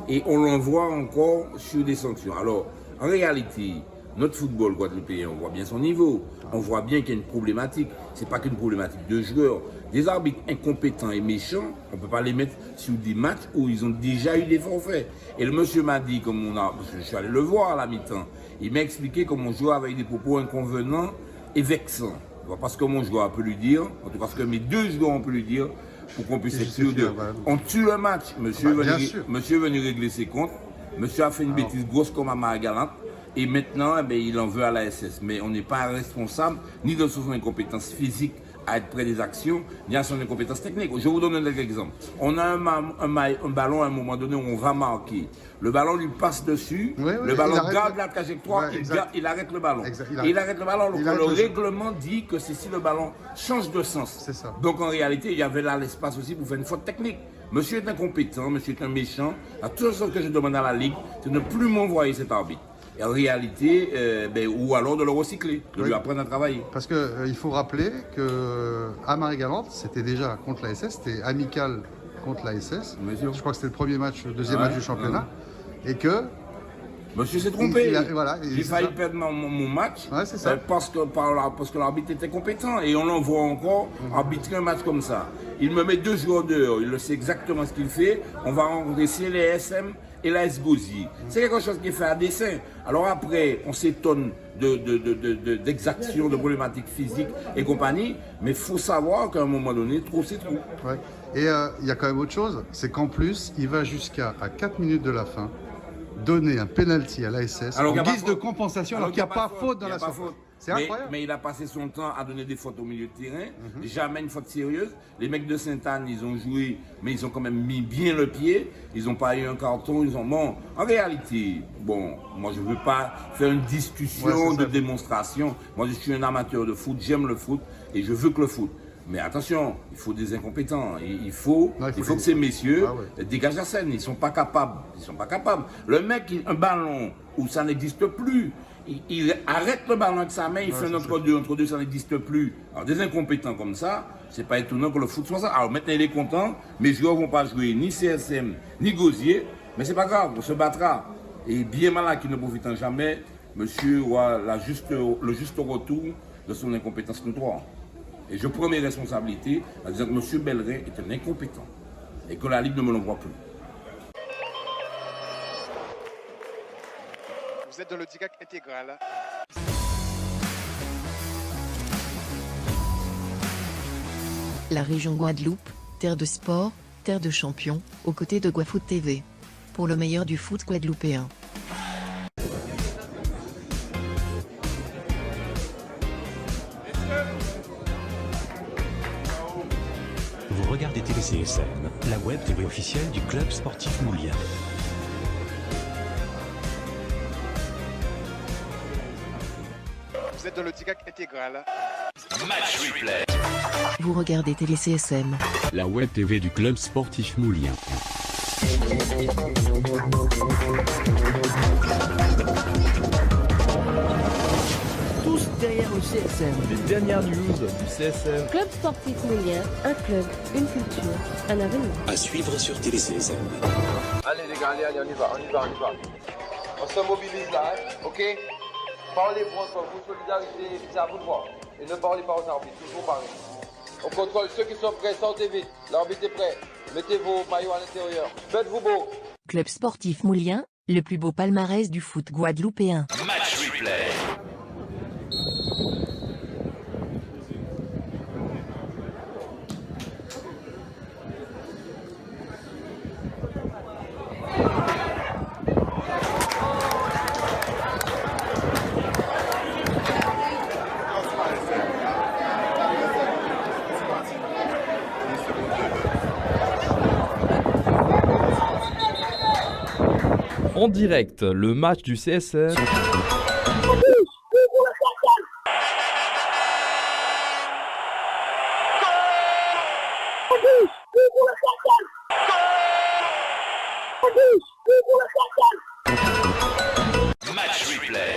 et on l'envoie encore sur des sanctions. Alors, en réalité, notre football guadeloupéen, on voit bien son niveau. On voit bien qu'il y a une problématique. C'est pas qu'une problématique de joueurs. Des arbitres incompétents et méchants, on ne peut pas les mettre sur des matchs où ils ont déjà eu des forfaits. Et le monsieur m'a dit, parce que je suis allé le voir à la mi-temps, il m'a expliqué comment jouer avec des propos inconvenants et vexants. Pas ce que mon joueur peut lui dire, en tout cas ce que mes deux joueurs ont pu lui dire, pour qu'on puisse être sûr de. On tue le match. Monsieur est venu régler ses comptes. Monsieur a fait une bêtise grosse comme à Marie-Galante. Et maintenant, il en veut à la SS. Mais on n'est pas responsable ni de son incompétence physique à être près des actions, ni à son incompétence technique. Je vous donne un exemple. On a un ballon à un moment donné où on va marquer. Le ballon lui passe dessus, le ballon garde la trajectoire, il arrête le ballon. Il arrête le ballon. Le règlement dit que c'est si le ballon change de sens. C'est ça. Donc en réalité, il y avait là l'espace aussi pour faire une faute technique. Monsieur est incompétent, monsieur est un méchant. La toute chose que je demande à la Ligue, c'est de ne plus m'envoyer cet arbitre. Et en réalité, ou alors de le recycler, de lui apprendre à travailler. Parce qu'il faut rappeler qu'à Marie-Galante, c'était déjà contre la SS, c'était amical contre la SS. Je crois que c'était le premier match, le deuxième match du championnat. Et que... Monsieur s'est trompé. J'ai failli perdre mon match parce que l'arbitre était compétent. Et on l'envoie encore arbitrer un match comme ça. Il me met 2 joueurs dehors, il le sait exactement ce qu'il fait. On va rencontrer les SM et la S-Gauzy. C'est quelque chose qui est fait à dessein. Alors après, on s'étonne d'exactions, de problématiques physiques et compagnie, mais il faut savoir qu'à un moment donné, trop c'est trop. Ouais. Et il y a quand même autre chose, c'est qu'en plus, il va jusqu'à 4 minutes de la fin donner un penalty à l'ASS en guise de compensation alors qu'il n'y a pas faute dans la surface. C'est incroyable. Mais il a passé son temps à donner des fautes au milieu de terrain, jamais une faute sérieuse. Les mecs de Sainte-Anne, ils ont joué, mais ils ont quand même mis bien le pied. Ils n'ont pas eu un carton, Bon, en réalité, moi je ne veux pas faire une discussion de démonstration. Moi je suis un amateur de foot, j'aime le foot et je veux que le foot. Mais attention, il faut des incompétents. Il faut que ces messieurs dégagent la scène. Ils ne sont pas capables. Le mec, un ballon où ça n'existe plus, il arrête le ballon avec sa main, il fait un entre deux, ça n'existe plus. Alors des incompétents comme ça, c'est pas étonnant que le foot soit ça. Alors maintenant il est content, mes joueurs ne vont pas jouer ni CSM, ni Gauzier, mais c'est pas grave, on se battra. Et bien malin qui ne profitant jamais, monsieur aura le juste retour de son incompétence notoire. Et je prends mes responsabilités en disant que M. Bellerin est un incompétent et que la Ligue ne me l'envoie plus. Vous êtes dans le DIGAC intégral. La région Guadeloupe, terre de sport, terre de champions, aux côtés de Guafoot TV. Pour le meilleur du foot guadeloupéen. Vous regardez TVCSM, la web TV officielle du club sportif moulien. Vous êtes dans le DIGAC intégral. Match replay. Vous regardez TVCSM, la web TV du club sportif moulien. Tous derrière le CSM. Les dernières news du CSM. Club sportif moulien, un club, une culture, un avenir. À suivre sur TVCSM. Allez les gars, allez, on y va. On se mobilise là, ok? Parlez-vous entre vous, solidarité, c'est à vous de voir. Et ne parlez pas aux arbitres, toujours pareil. On contrôle ceux qui sont prêts, sortez vite. L'arbitre est prêt. Mettez vos maillots à l'intérieur. Faites-vous beau. Club sportif moulien, le plus beau palmarès du foot guadeloupéen. Match replay. En direct, le match du CSM. Match replay.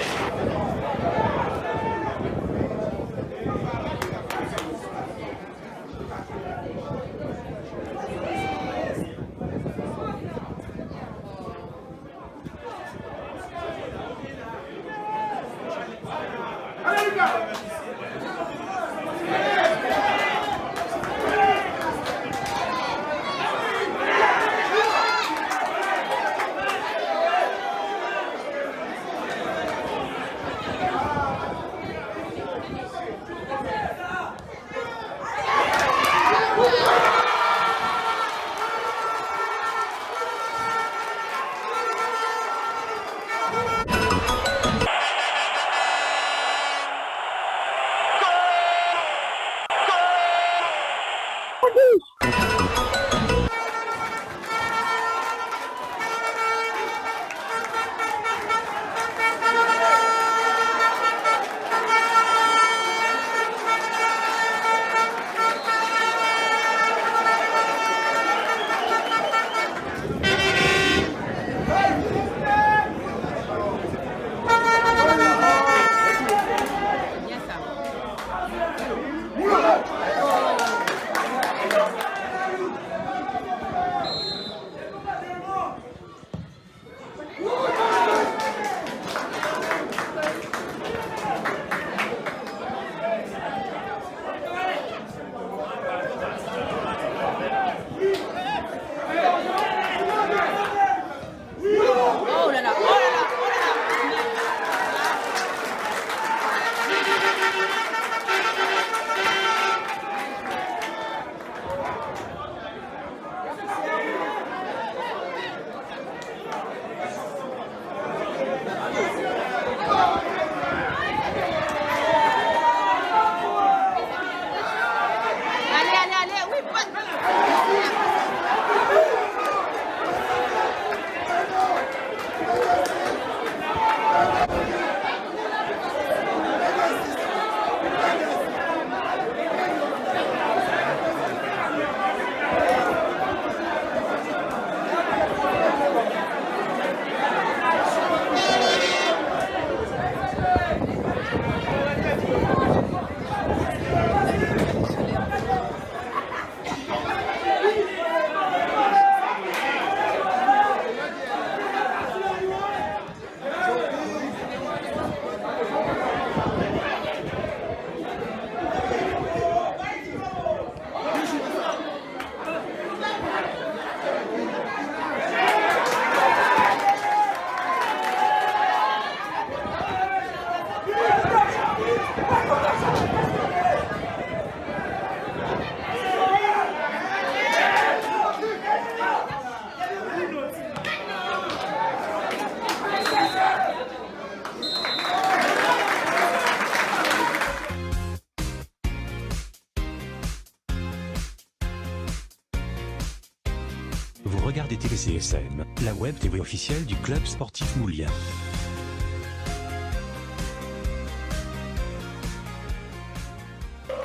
Vous regardez TVCSM, la web TV officielle du club sportif moulien.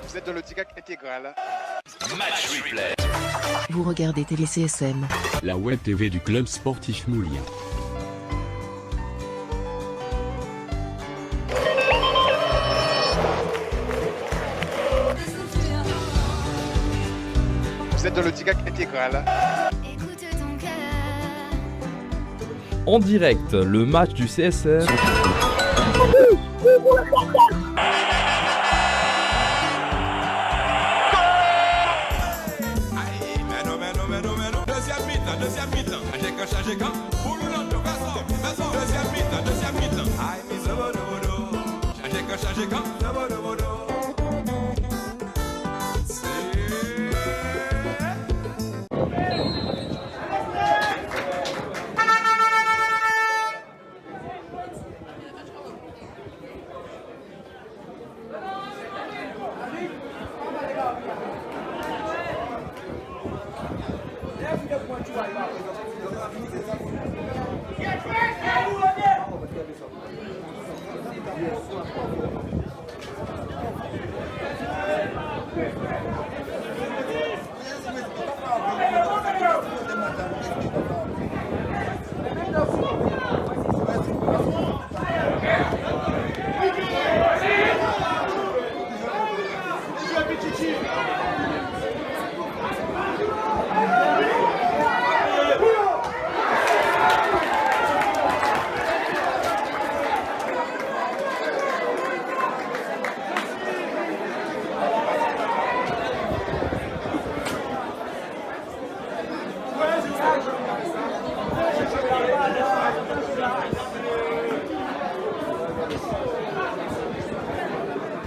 Vous êtes dans le Tigac intégral. Match replay. Vous regardez TVCSM, La web TV du club sportif moulien. Vous êtes dans le Tigac intégral. En direct, le match du CSM. Deuxième mi-temps, changez quand pour le long, façon, deuxième mi-temps, aïe, mise au bodo, changez quand,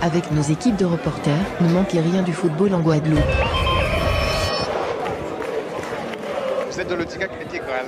Avec nos équipes de reporters, ne manquez rien du football en Guadeloupe. Vous êtes dans le DIGAC intégral.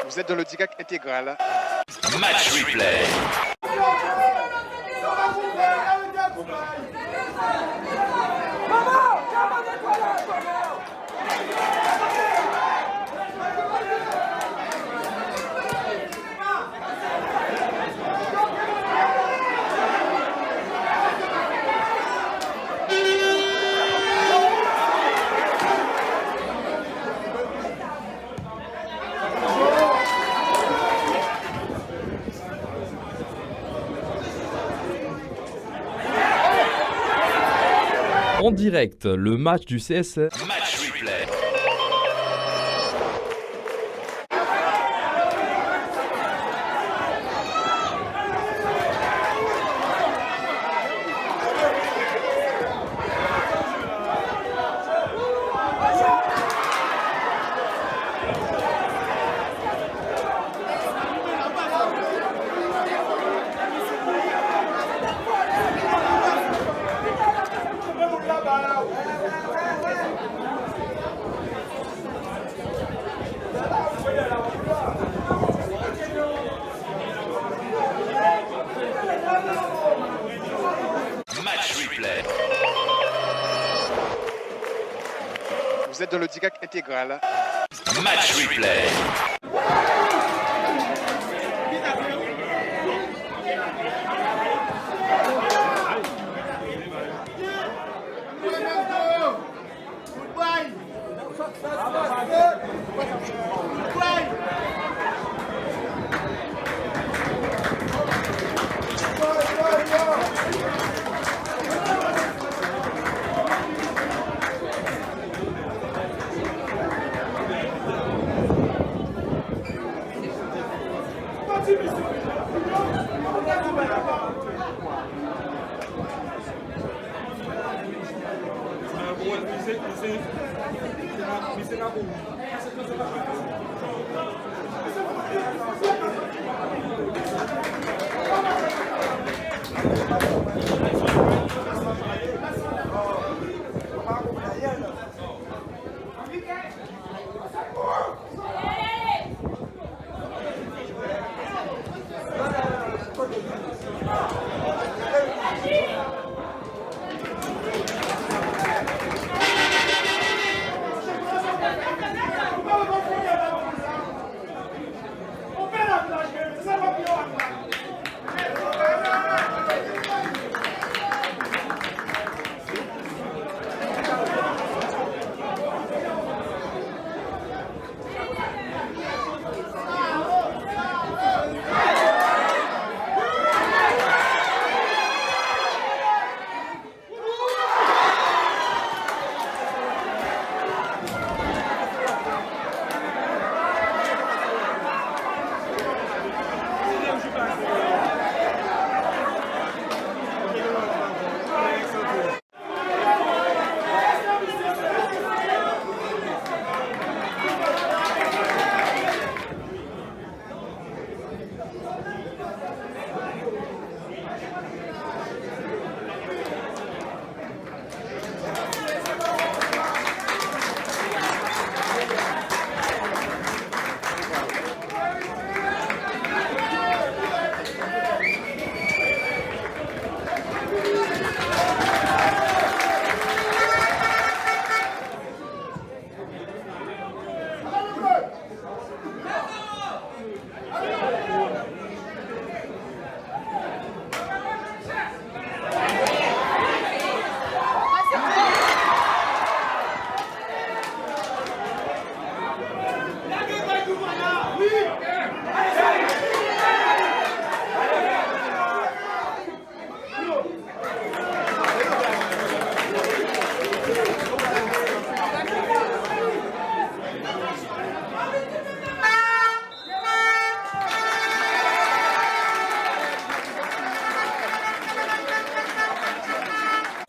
Vous êtes dans le DIGAC intégral. Match replay. En direct, le match du CSR. Match replay. Vous êtes dans le DIGAC intégral. Match replay.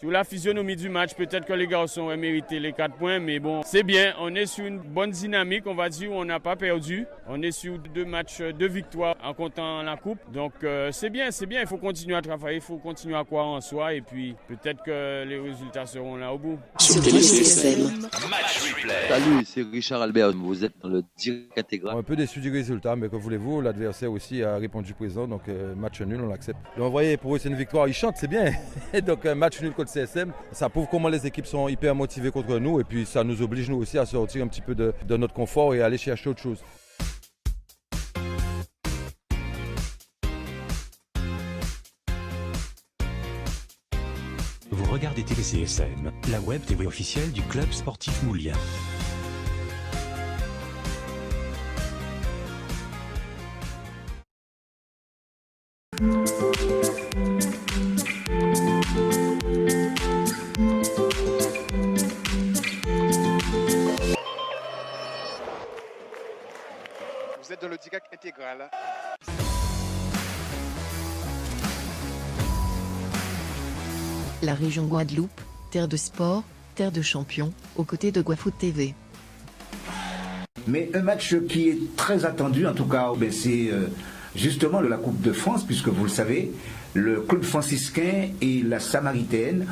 Sur la physionomie du match, peut-être que les garçons ont mérité les 4 points, mais bon, c'est bien. On est sur une bonne dynamique, on va dire, on n'a pas perdu. On est sur 2 matchs, 2 victoires en comptant la coupe. Donc c'est bien. Il faut continuer à travailler, il faut continuer à croire en soi et puis peut-être que les résultats seront là au bout. Match replay. Salut, c'est Richard Albert, vous êtes dans le direct intégral. Un peu déçu du résultat, mais que voulez-vous, l'adversaire aussi a répondu présent, donc match nul, on l'accepte. Donc, vous voyez, pour eux c'est une victoire, ils chantent, c'est bien. Donc match nul contre CSM, ça prouve comment les équipes sont hyper motivées contre nous et puis ça nous oblige nous aussi à sortir un petit peu de notre confort et aller chercher autre chose. Vous regardez TVCSM, la web TV officielle du club sportif moulien. Vous êtes dans le direct intégral. La région Guadeloupe, terre de sport, terre de champions, aux côtés de Guafoot TV. Mais un match qui est très attendu, en tout cas, c'est justement de la Coupe de France, puisque vous le savez, le club franciscain et la Samaritaine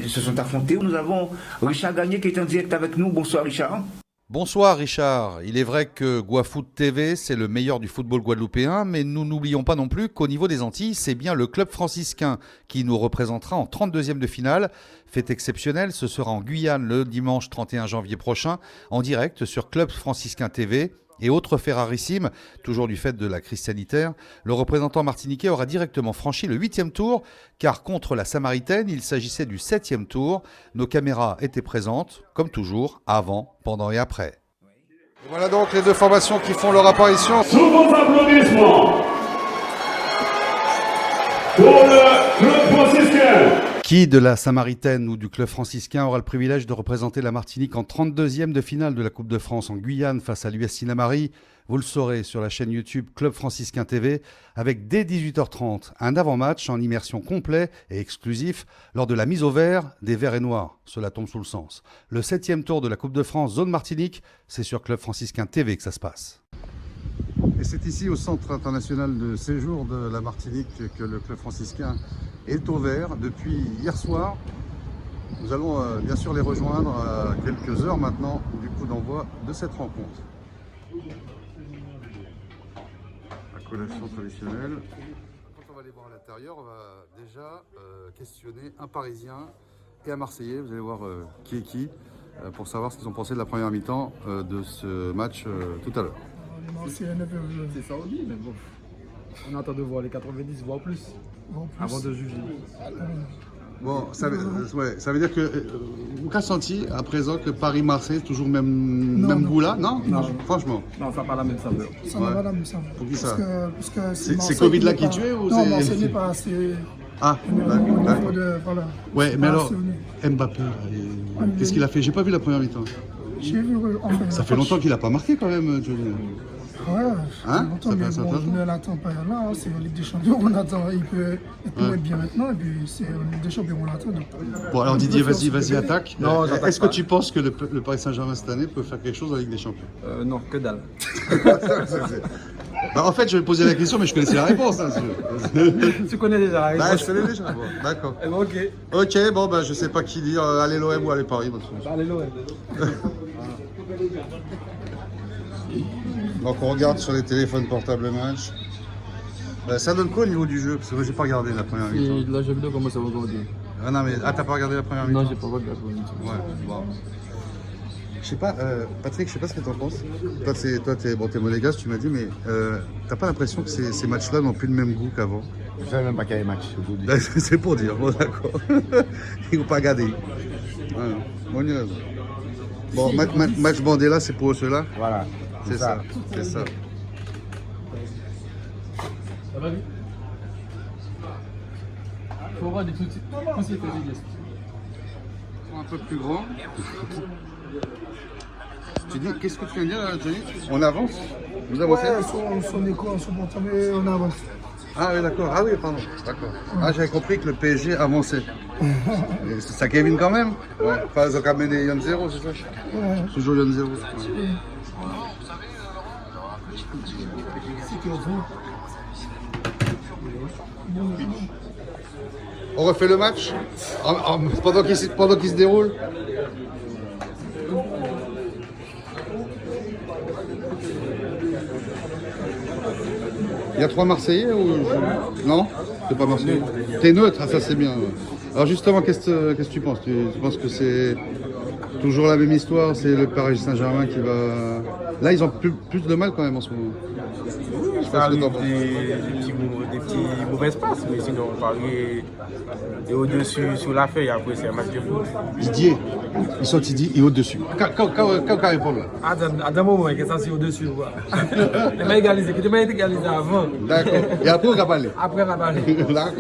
se sont affrontés. Nous avons Richard Gagné qui est en direct avec nous. Bonsoir Richard. Bonsoir Richard, il est vrai que Guafoot TV c'est le meilleur du football guadeloupéen, mais nous n'oublions pas non plus qu'au niveau des Antilles, c'est bien le club franciscain qui nous représentera en 32e de finale. Fait exceptionnel, ce sera en Guyane le dimanche 31 janvier prochain, en direct sur Club Franciscain TV. Et autre fait rarissime, toujours du fait de la crise sanitaire, le représentant martiniquais aura directement franchi le 8e tour, car contre la Samaritaine, il s'agissait du 7e tour. Nos caméras étaient présentes, comme toujours, avant, pendant et après. Voilà donc les 2 formations qui font leur apparition. Sous vos applaudissements pour le club franciscain. Qui de la Samaritaine ou du club franciscain aura le privilège de représenter la Martinique en 32e de finale de la Coupe de France en Guyane face à l'US Sinamari? Vous le saurez sur la chaîne YouTube Club Franciscain TV avec dès 18h30 un avant-match en immersion complet et exclusif lors de la mise au vert des Verts et Noirs. Cela tombe sous le sens. Le 7e tour de la Coupe de France zone Martinique, c'est sur Club Franciscain TV que ça se passe. Et c'est ici au Centre international de séjour de la Martinique que le club franciscain est au vert depuis hier soir. Nous allons bien sûr les rejoindre à quelques heures maintenant du coup d'envoi de cette rencontre. La collation traditionnelle. Quand on va aller voir à l'intérieur, on va déjà questionner un Parisien et un Marseillais. Vous allez voir qui est qui pour savoir ce qu'ils ont pensé de la première mi-temps de ce match tout à l'heure. C'est ça aussi, mais bon. On attend de voir les 90, voire plus, avant de juger. Bon, ça veut dire que vous avez senti à présent que Paris-Marseille est toujours même goût là, non, franchement. Non, ça n'a pas la même saveur. Ça n'a pas la même saveur. Pour qui ça? Parce que c'est Covid là qui tue ou non, Marseille n'est pas assez. Ah, d'accord. Voilà. Ouais, mais alors, Mbappé, qu'est-ce qu'il a fait? J'ai pas vu la première mi-temps. J'ai vu. Ça fait longtemps qu'il n'a pas marqué quand même, Johnny. Ouais, hein? Longtemps, mais bon, je ne l'attends pas là, c'est en Ligue des Champions, on attend, il peut être bien maintenant, et puis c'est en Ligue des Champions, on l'attend. Bon, alors Didier, vas-y, attaque. Est-ce que tu penses que le Paris Saint-Germain cette année peut faire quelque chose en Ligue des Champions? Non, que dalle. Bah, en fait, je vais poser la question, mais je connaissais la réponse. Hein, tu connais déjà la réponse? Bah, je connais déjà. Bon, d'accord. Ok. Ok, bon, bah, je sais pas qui dire, allez l'OM ou allez Paris. Allez l'OM. Donc on regarde sur les téléphones portables le match. Ça donne quoi au niveau du jeu? Parce que moi j'ai pas regardé la première mi-temps. Là j'ai vu comment ça va aujourd'hui. Ah non mais t'as pas regardé la première mi-temps? Non, j'ai pas regardé la première mi-temps. Ouais, bon. Je sais pas, Patrick, je sais pas ce que t'en penses. Toi t'es monégasque, tu m'as dit, mais t'as pas l'impression que ces matchs-là n'ont plus le même goût qu'avant? Je savais même pas qu'il y avait match aujourd'hui. C'est pour dire, bon d'accord. Ils vont pas regarder. Ouais, bon, bon, match Bandela, c'est pour ceux-là? Voilà. C'est ça, c'est ça. Ça va vite? Faut voir des tout petits un peu plus grand. Tu dis, qu'est-ce que tu viens de dire, Johnny? On avance? Vous avancez? Ouais, son écho, on se monte, mais on avance. Ah oui, d'accord. Ah oui, pardon. D'accord. Ah, j'avais compris que le PSG avançait. Et c'est ça, Kevin, quand même. Ouais. Enfin, ils ont qu'à mener Yon 0, c'est ça? Ouais. Toujours Yon 0. On refait le match pendant qu'il se déroule. Il y a 3 Marseillais ou... Non? C'est pas Marseillais. T'es neutre, ah, ça c'est bien. Ouais. Alors justement, qu'est-ce que tu penses? Tu penses que c'est toujours la même histoire? C'est le Paris Saint-Germain qui va... Là, ils ont plus de mal quand même en ce moment. Ça arrive des petits mauvaises passes, mais sinon Paris est au-dessus sur la feuille. Après, c'est un match de foot. Didier, ils sont Didier et au-dessus. Quand répondre là? À d'un moment, que ça c'est au-dessus. Tu m'as égalisé, tu m'as égalisé avant. D'accord. Et après, on va parler. Après, on va parler. D'accord.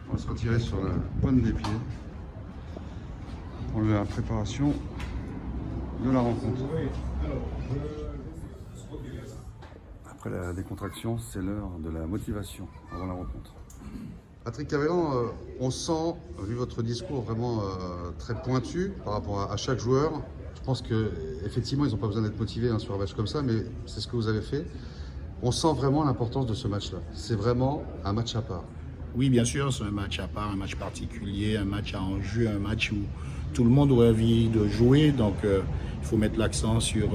On va se retirer sur la pointe des pieds pour la préparation de la rencontre. Après la décontraction, c'est l'heure de la motivation avant la rencontre. Patrick Cavellon, on sent, vu votre discours vraiment très pointu par rapport à chaque joueur, je pense qu'effectivement ils n'ont pas besoin d'être motivés sur un match comme ça, mais c'est ce que vous avez fait. On sent vraiment l'importance de ce match-là. C'est vraiment un match à part. Oui, bien sûr, c'est un match à part, un match particulier, un match à enjeu, un match où tout le monde aurait envie de jouer. Donc, il faut mettre l'accent sur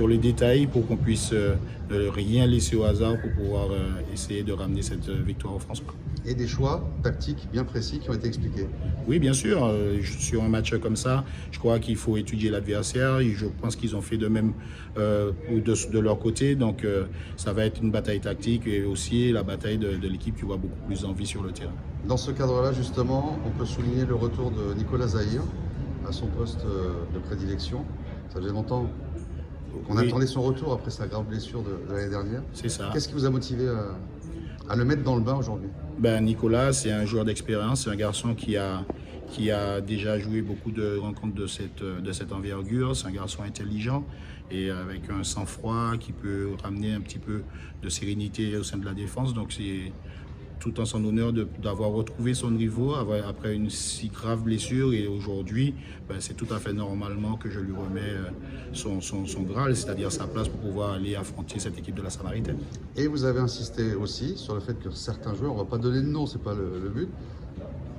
les détails pour qu'on puisse ne rien laisser au hasard pour pouvoir essayer de ramener cette victoire aux Français. Et des choix tactiques bien précis qui ont été expliqués. Oui, bien sûr. Sur un match comme ça, je crois qu'il faut étudier l'adversaire. Je pense qu'ils ont fait de même de leur côté. Donc, ça va être une bataille tactique et aussi la bataille de l'équipe qui voit beaucoup plus envie sur le terrain. Dans ce cadre-là, justement, on peut souligner le retour de Nicolas Zahir à son poste de prédilection. Ça faisait longtemps qu'on attendait son retour après sa grave blessure de l'année dernière. C'est ça. Qu'est-ce qui vous a motivé à le mettre dans le bain aujourd'hui? Nicolas, c'est un joueur d'expérience, c'est un garçon qui a déjà joué beaucoup de rencontres de cette envergure. C'est un garçon intelligent et avec un sang-froid qui peut ramener un petit peu de sérénité au sein de la défense. Donc c'est tout en son honneur d'avoir retrouvé son niveau après une si grave blessure. Et aujourd'hui, c'est tout à fait normalement que je lui remets son Graal, c'est-à-dire sa place pour pouvoir aller affronter cette équipe de la Samaritaine. Et vous avez insisté aussi sur le fait que certains joueurs, on ne va pas donner de nom, c'est pas le but,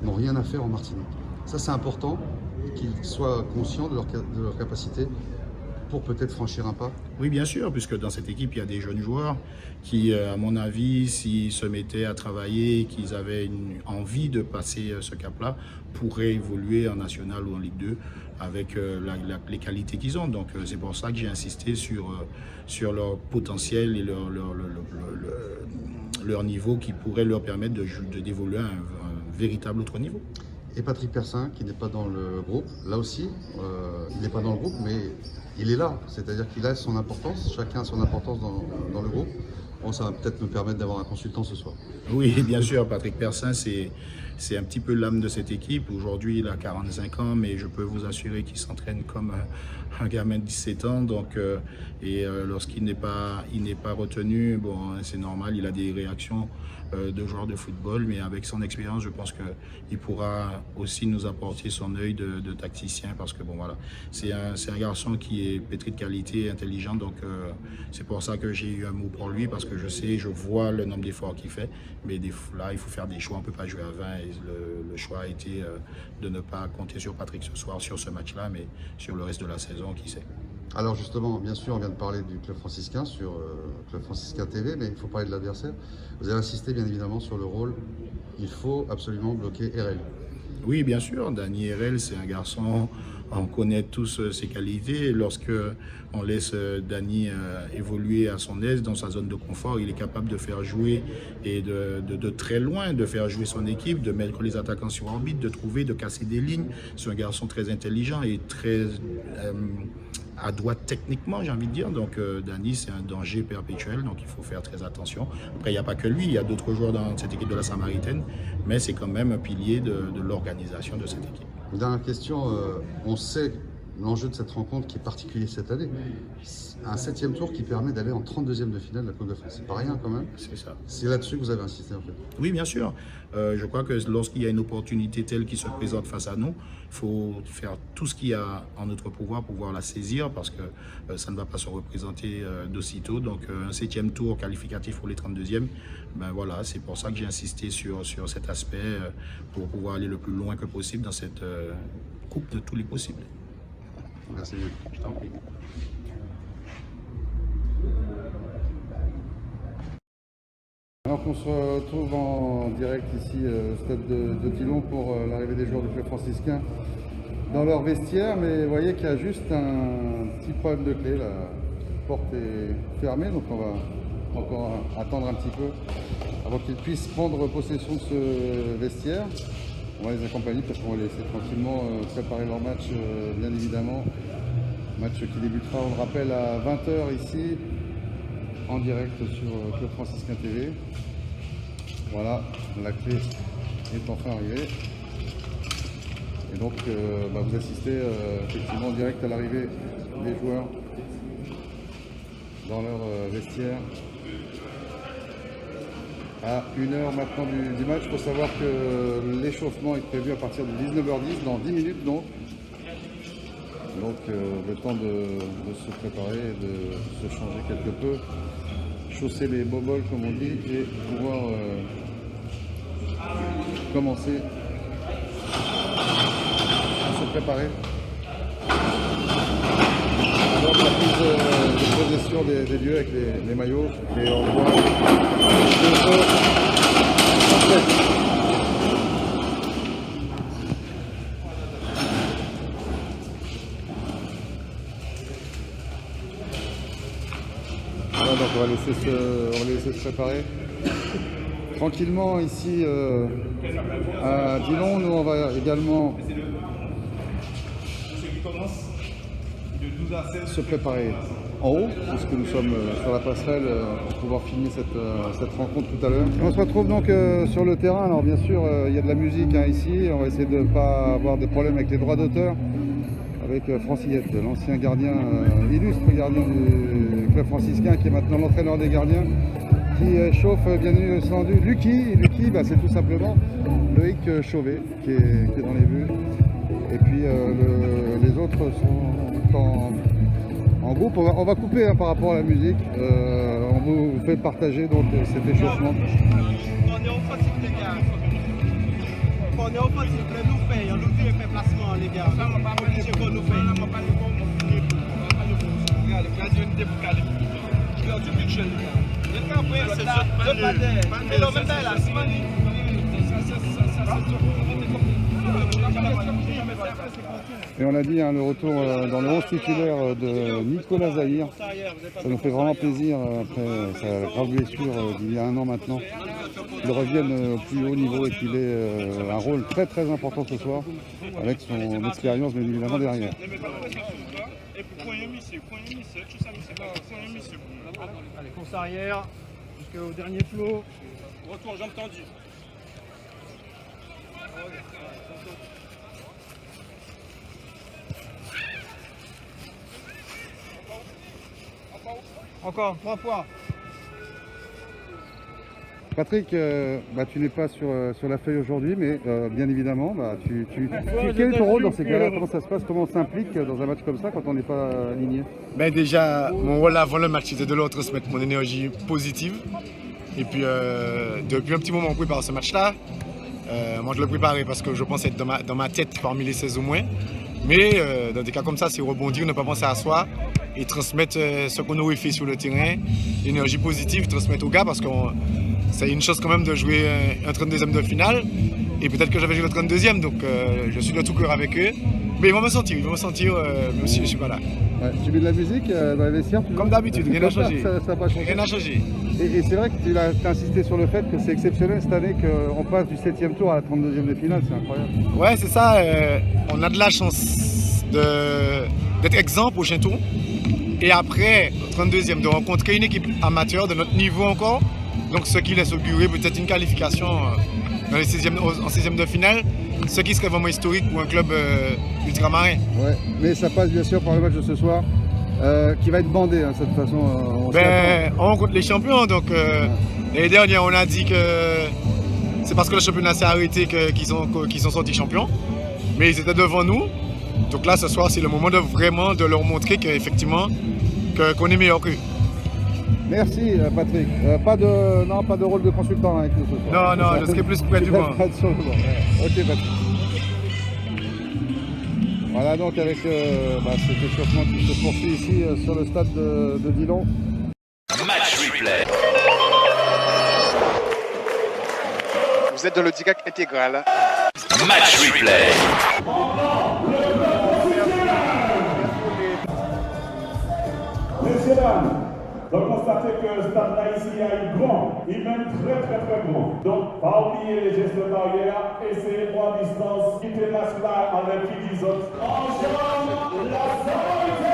n'ont rien à faire en Martinique. Ça, c'est important qu'ils soient conscients de leur capacité pour peut-être franchir un pas. Oui, bien sûr, puisque dans cette équipe, il y a des jeunes joueurs qui, à mon avis, s'ils se mettaient à travailler, qu'ils avaient une envie de passer ce cap-là, pourraient évoluer en National ou en Ligue 2 avec les qualités qu'ils ont. Donc c'est pour ça que j'ai insisté sur leur potentiel et leur niveau qui pourrait leur permettre d'évoluer à un véritable autre niveau. Et Patrick Persin, qui n'est pas dans le groupe, là aussi, il n'est pas dans le groupe, mais il est là. C'est-à-dire qu'il a son importance, chacun a son importance dans le groupe. Bon, ça va peut-être nous permettre d'avoir un consultant ce soir. Oui, bien sûr, Patrick Persin, c'est un petit peu l'âme de cette équipe. Aujourd'hui, il a 45 ans, mais je peux vous assurer qu'il s'entraîne comme un gamin de 17 ans. Donc, lorsqu'il n'est pas retenu, bon, c'est normal, il a des réactions de joueur de football, mais avec son expérience, je pense qu'il pourra aussi nous apporter son œil de tacticien, parce que bon voilà, c'est un garçon qui est pétri de qualité, intelligent, donc c'est pour ça que j'ai eu un mot pour lui, parce que je vois le nombre d'efforts qu'il fait, mais là il faut faire des choix, on ne peut pas jouer à 20, et le choix a été de ne pas compter sur Patrick ce soir, sur ce match-là, mais sur le reste de la saison, qui sait. Alors justement, bien sûr, on vient de parler du Club Franciscain sur Club Franciscain TV, mais il faut parler de l'adversaire. Vous avez insisté bien évidemment sur le rôle, il faut absolument bloquer RL. Oui, bien sûr, Dany RL, c'est un garçon, on connaît tous ses qualités. Lorsque on laisse Dany évoluer à son aise, dans sa zone de confort, il est capable de faire jouer et de très loin, de faire jouer son équipe, de mettre les attaquants sur orbite, de casser des lignes. C'est un garçon très intelligent et très adroit techniquement, j'ai envie de dire. Donc Dany, c'est un danger perpétuel, donc il faut faire très attention. Après, il n'y a pas que lui, il y a d'autres joueurs dans cette équipe de la Samaritaine, mais c'est quand même un pilier de l'organisation de cette équipe. Dernière question, on sait l'enjeu de cette rencontre qui est particulier cette année. Un 7e tour qui permet d'aller en 32e de finale de la Coupe de France. C'est pas rien quand même. C'est ça. C'est là-dessus que vous avez insisté en fait. Oui, bien sûr. Je crois que lorsqu'il y a une opportunité telle qui se présente face à nous, il faut faire tout ce qu'il y a en notre pouvoir pour pouvoir la saisir parce que ça ne va pas se représenter d'aussitôt. Donc un 7e tour qualificatif pour les 32e, ben voilà, c'est pour ça que j'ai insisté sur cet aspect pour pouvoir aller le plus loin que possible dans cette coupe de tous les possibles. Merci. Je t'en prie. Alors qu'on se retrouve en direct ici au stade de Dillon pour l'arrivée des joueurs du club franciscain dans leur vestiaire, mais vous voyez qu'il y a juste un petit problème de clé, la porte est fermée, donc on va encore attendre un petit peu avant qu'ils puissent prendre possession de ce vestiaire. On va les accompagner parce qu'on va les laisser tranquillement préparer leur match, bien évidemment. Match qui débutera, on le rappelle, à 20h ici, en direct sur Club Franciscain TV. Voilà, la clé est enfin arrivée. Et donc, vous assistez effectivement en direct à l'arrivée des joueurs dans leur vestiaire. À 1h maintenant du match, il faut savoir que l'échauffement est prévu à partir de 19h10, dans 10 minutes donc. Donc le temps de se préparer et de se changer quelque peu, chausser les boboles comme on dit et pouvoir commencer à se préparer. Alors la prise de possession des lieux avec les maillots et on voit voilà, donc on va les laisser se préparer tranquillement ici à Dillon. Nous on va également se préparer en haut, puisque nous sommes sur la passerelle pour pouvoir filmer cette rencontre tout à l'heure. On se retrouve donc sur le terrain. Alors bien sûr, il y a de la musique ici. On va essayer de ne pas avoir des problèmes avec les droits d'auteur. Avec Francillette, l'ancien gardien, illustre gardien du club franciscain, qui est maintenant l'entraîneur des gardiens, qui chauffe bien entendu Lucky, c'est tout simplement Loïc Chauvet qui est dans les buts. Et puis les autres sont en groupe. On va couper par rapport à la musique. On vous fait partager donc cet échauffement. On est offensif les gars. On est offensif, nous fait, on nous fait placement les gars. Ça m'a pas obligé qu'on nous fait. On m'a pas le bon regarde, le gardien de débucalé. Je leur dis quelque chose. Les gars, après, c'est ça. Mais non, même là, c'est mani. Et on a dit le retour dans le 11 titulaire de Nicolas Zahir. Ça nous fait vraiment plaisir après sa grave blessure d'il y a un an maintenant. Qu'il revienne au plus haut niveau et qu'il ait un rôle très très important ce soir avec son expérience bien évidemment derrière. Allez, course arrière jusqu'au dernier flot. Retour, jambes tendues. Encore 3 fois. Patrick, tu n'es pas sur la feuille aujourd'hui, mais bien évidemment, quel est ton rôle dans ces cas-là? Comment ça se passe? Comment on s'implique dans un match comme ça quand on n'est pas aligné? Déjà, mon rôle avant le match, c'était de leur transmettre mon énergie positive. Et puis, depuis un petit moment, on prépare ce match-là. Moi, je le préparais parce que je pensais être dans ma tête parmi les 16 au moins. Mais dans des cas comme ça, c'est rebondir, ne pas penser à soi et transmettre ce qu'on aurait fait sur le terrain, l'énergie positive, transmettre aux gars parce que c'est une chose quand même de jouer un 32e de finale. Et peut-être que j'avais joué le 32e, donc je suis de tout cœur avec eux. Mais ils vont me sentir même si je ne suis pas là. Ouais, tu mets de la musique dans les vestiaires? Comme d'habitude, rien n'a changé. Ça n'a pas changé. Rien n'a changé. Et c'est vrai que tu as insisté sur le fait que c'est exceptionnel cette année qu'on passe du 7e tour à la 32e de finale, c'est incroyable. Ouais, c'est ça. On a de la chance d'être exempt au prochain tour. Et après, 32e, de rencontrer une équipe amateur de notre niveau encore. Donc ce qui laisse augurer peut-être une qualification en 16e de finale. ce qui serait vraiment historique pour un club ultramarin. Ouais, mais ça passe bien sûr par le match de ce soir, qui va être bandé, hein, de toute façon. On rencontre les champions, donc l'année dernière on a dit que c'est parce que le championnat s'est arrêté qu'ils sont sortis champions, mais ils étaient devant nous. Donc là ce soir c'est le moment de vraiment de leur montrer qu'effectivement qu'on est meilleur qu'eux. Merci Patrick. Pas de rôle de consultant avec nous ce soir. Non, je serai plus près du banc. Ok Patrick. Voilà donc avec cet échauffement qui se poursuit ici sur le stade de Dillon. Match replay. Vous êtes dans le DIGAC intégral. Match replay. Messieurs, dames, donc constatez que le stade-là ici est grand, il est même très grand. Donc, pas oublier les gestes barrières, essayez de prendre distance, quittez là avec qui dit autres. Ensemble, la solidarité.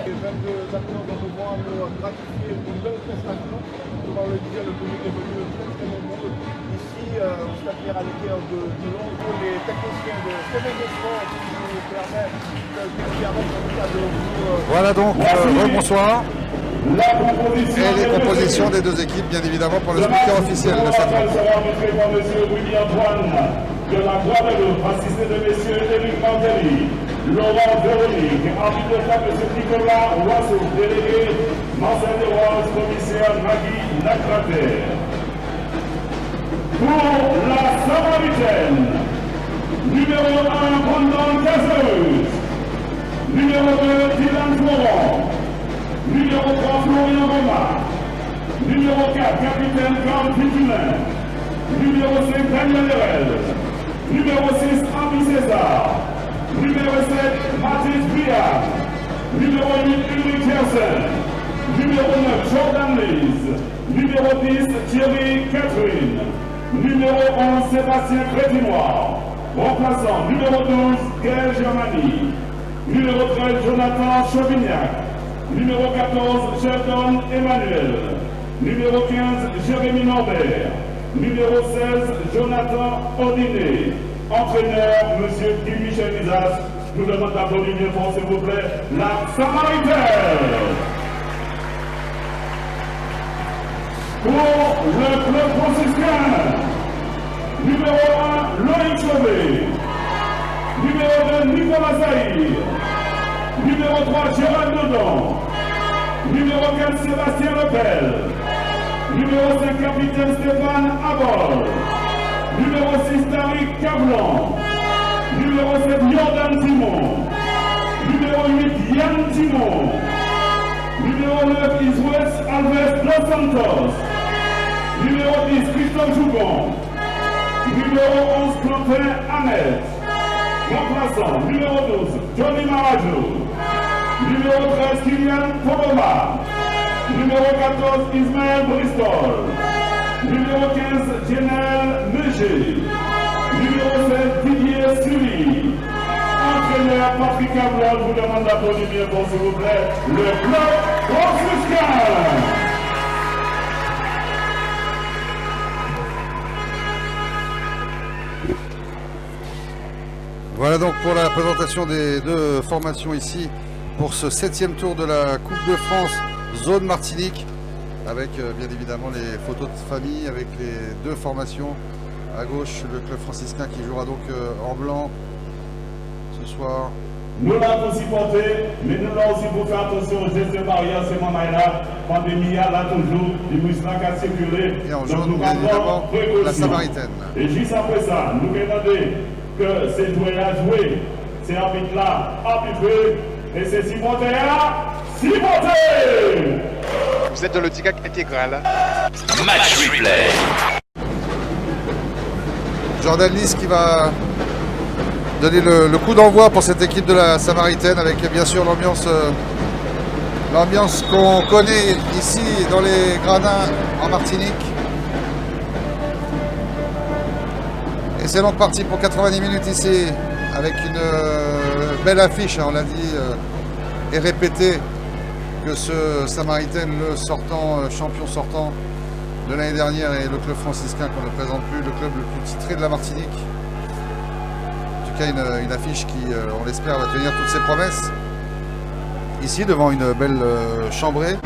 Les 22 acteurs vont devoir me gratifier pour une belle prestation. Devant le dire, le public est venu très nombreux ici au stade Pierre Leclerc de Dillon pour les techniciens de Semaine de Sport qui nous permettent en tout cas de vous. Voilà donc, bonsoir. Et les compositions des deux équipes, bien évidemment, pour le speaker officiel de cette rencontre. Monsieur William Antoine de la Guadeloupe, assisté de Monsieur Éric Mantelli, Laurent Véronique, arbitre de table de Nicolas Roisseau, délégué Marcel Desroches, commissaire Magui Lacrater. Pour la Samaritaine, numéro 1, Brandon Cazeuse, numéro 2, Dylan Florent, numéro 3, Florian Roma, numéro 4, capitaine Carl Pitulin, numéro 5, Daniel Lerel, numéro 6, Henri César, numéro 7, Mathis Briard, numéro 8, Ulrich Hersen, numéro 9, Jordan Lise, numéro 10, Thierry Catherine, numéro 11, Sébastien Crédinoir, remplaçant numéro 12, Gaël Germani, numéro 13, Jonathan Chauvignac, numéro 14, Sheldon Emmanuel, numéro 15, Jérémy Norbert, numéro 16, Jonathan Odiné, entraîneur, monsieur Guy Michel Isas. Nous demandons d'applaudir bien fort, s'il vous plaît, la Samaritaine. Pour le club franciscain, numéro 1, Loïc Sauvé, numéro 2, Nicolas Zahir, numéro 3, Gérald Dodon, numéro 4, Sébastien Lepel, numéro 5, capitaine Stéphane Abol, numéro 6, Tariq Cablan, numéro 7, Jordan Timon, numéro 8, Yann Timon, numéro 9, Isoues Alves Dos Santos, numéro 10, Christophe Jougon, numéro 11, Quentin Ahmed, remplaçant, numéro 12, Johnny Marajo, numéro 13, Kylian Podoba, numéro 14, Ismaël Bristol, numéro 15, Jenel Meger, numéro 16, Didier Sully, entraîneur Patrick Ablon, vous demande d'applaudir bien fort, s'il vous plaît, le club franciscain. Voilà donc pour la présentation des deux formations ici pour ce 7e tour de la Coupe de France zone Martinique, avec bien évidemment les photos de famille avec les deux formations. À gauche, le club franciscain qui jouera donc en blanc ce soir. Nous l'avons aussi porté, mais nous l'avons aussi pour faire attention aux gestes de barrière, c'est mon là, pandémie là toujours, les muscles qui a circulé. Et en jaune, bien évidemment, la Samaritaine. Et juste après ça, nous demandons que ces joueurs-là jouent, ces arbitres-là arbitrés, et c'est Simonté là, Simonté. Vous êtes dans le DIGAC intégral. Match replay. Jordan Lys qui va donner le coup d'envoi pour cette équipe de la Samaritaine, avec bien sûr l'ambiance qu'on connaît ici dans les gradins en Martinique. Et c'est donc parti pour 90 minutes ici, avec une belle affiche, on l'a dit et répété, que ce Samaritaine, le champion sortant de l'année dernière, et le club franciscain qu'on ne présente plus, le club le plus titré de la Martinique. tout cas une affiche qui, on l'espère, va tenir toutes ses promesses. Ici, devant une belle chambrée.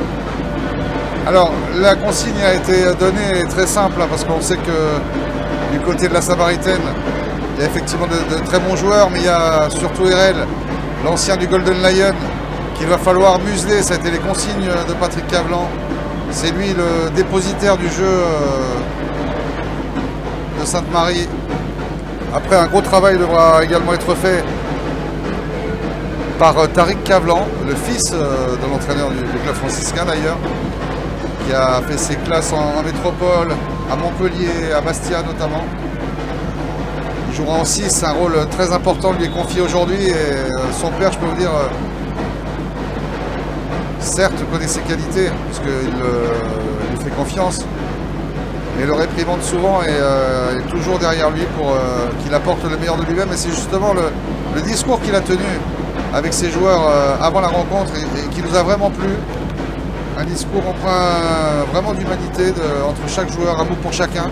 Alors, la consigne a été donnée très simple, hein, parce qu'on sait que du côté de la Samaritaine, il y a effectivement de très bons joueurs, mais il y a surtout Erel, l'ancien du Golden Lion, qu'il va falloir museler. Ça a été les consignes de Patrick Cavlan. C'est lui le dépositaire du jeu de Sainte-Marie. Après, un gros travail devra également être fait par Tariq Cavlan, le fils de l'entraîneur du club franciscain d'ailleurs, qui a fait ses classes en métropole, à Montpellier, à Bastia notamment. Il jouera en 6, un rôle très important lui est confié aujourd'hui, et son père, je peux vous dire, certes connaît ses qualités, parce qu'il lui fait confiance, mais le réprimande souvent et est toujours derrière lui pour qu'il apporte le meilleur de lui-même. Et c'est justement le discours qu'il a tenu avec ses joueurs avant la rencontre et qui nous a vraiment plu. Un discours empreint vraiment d'humanité entre chaque joueur, amour pour chacun.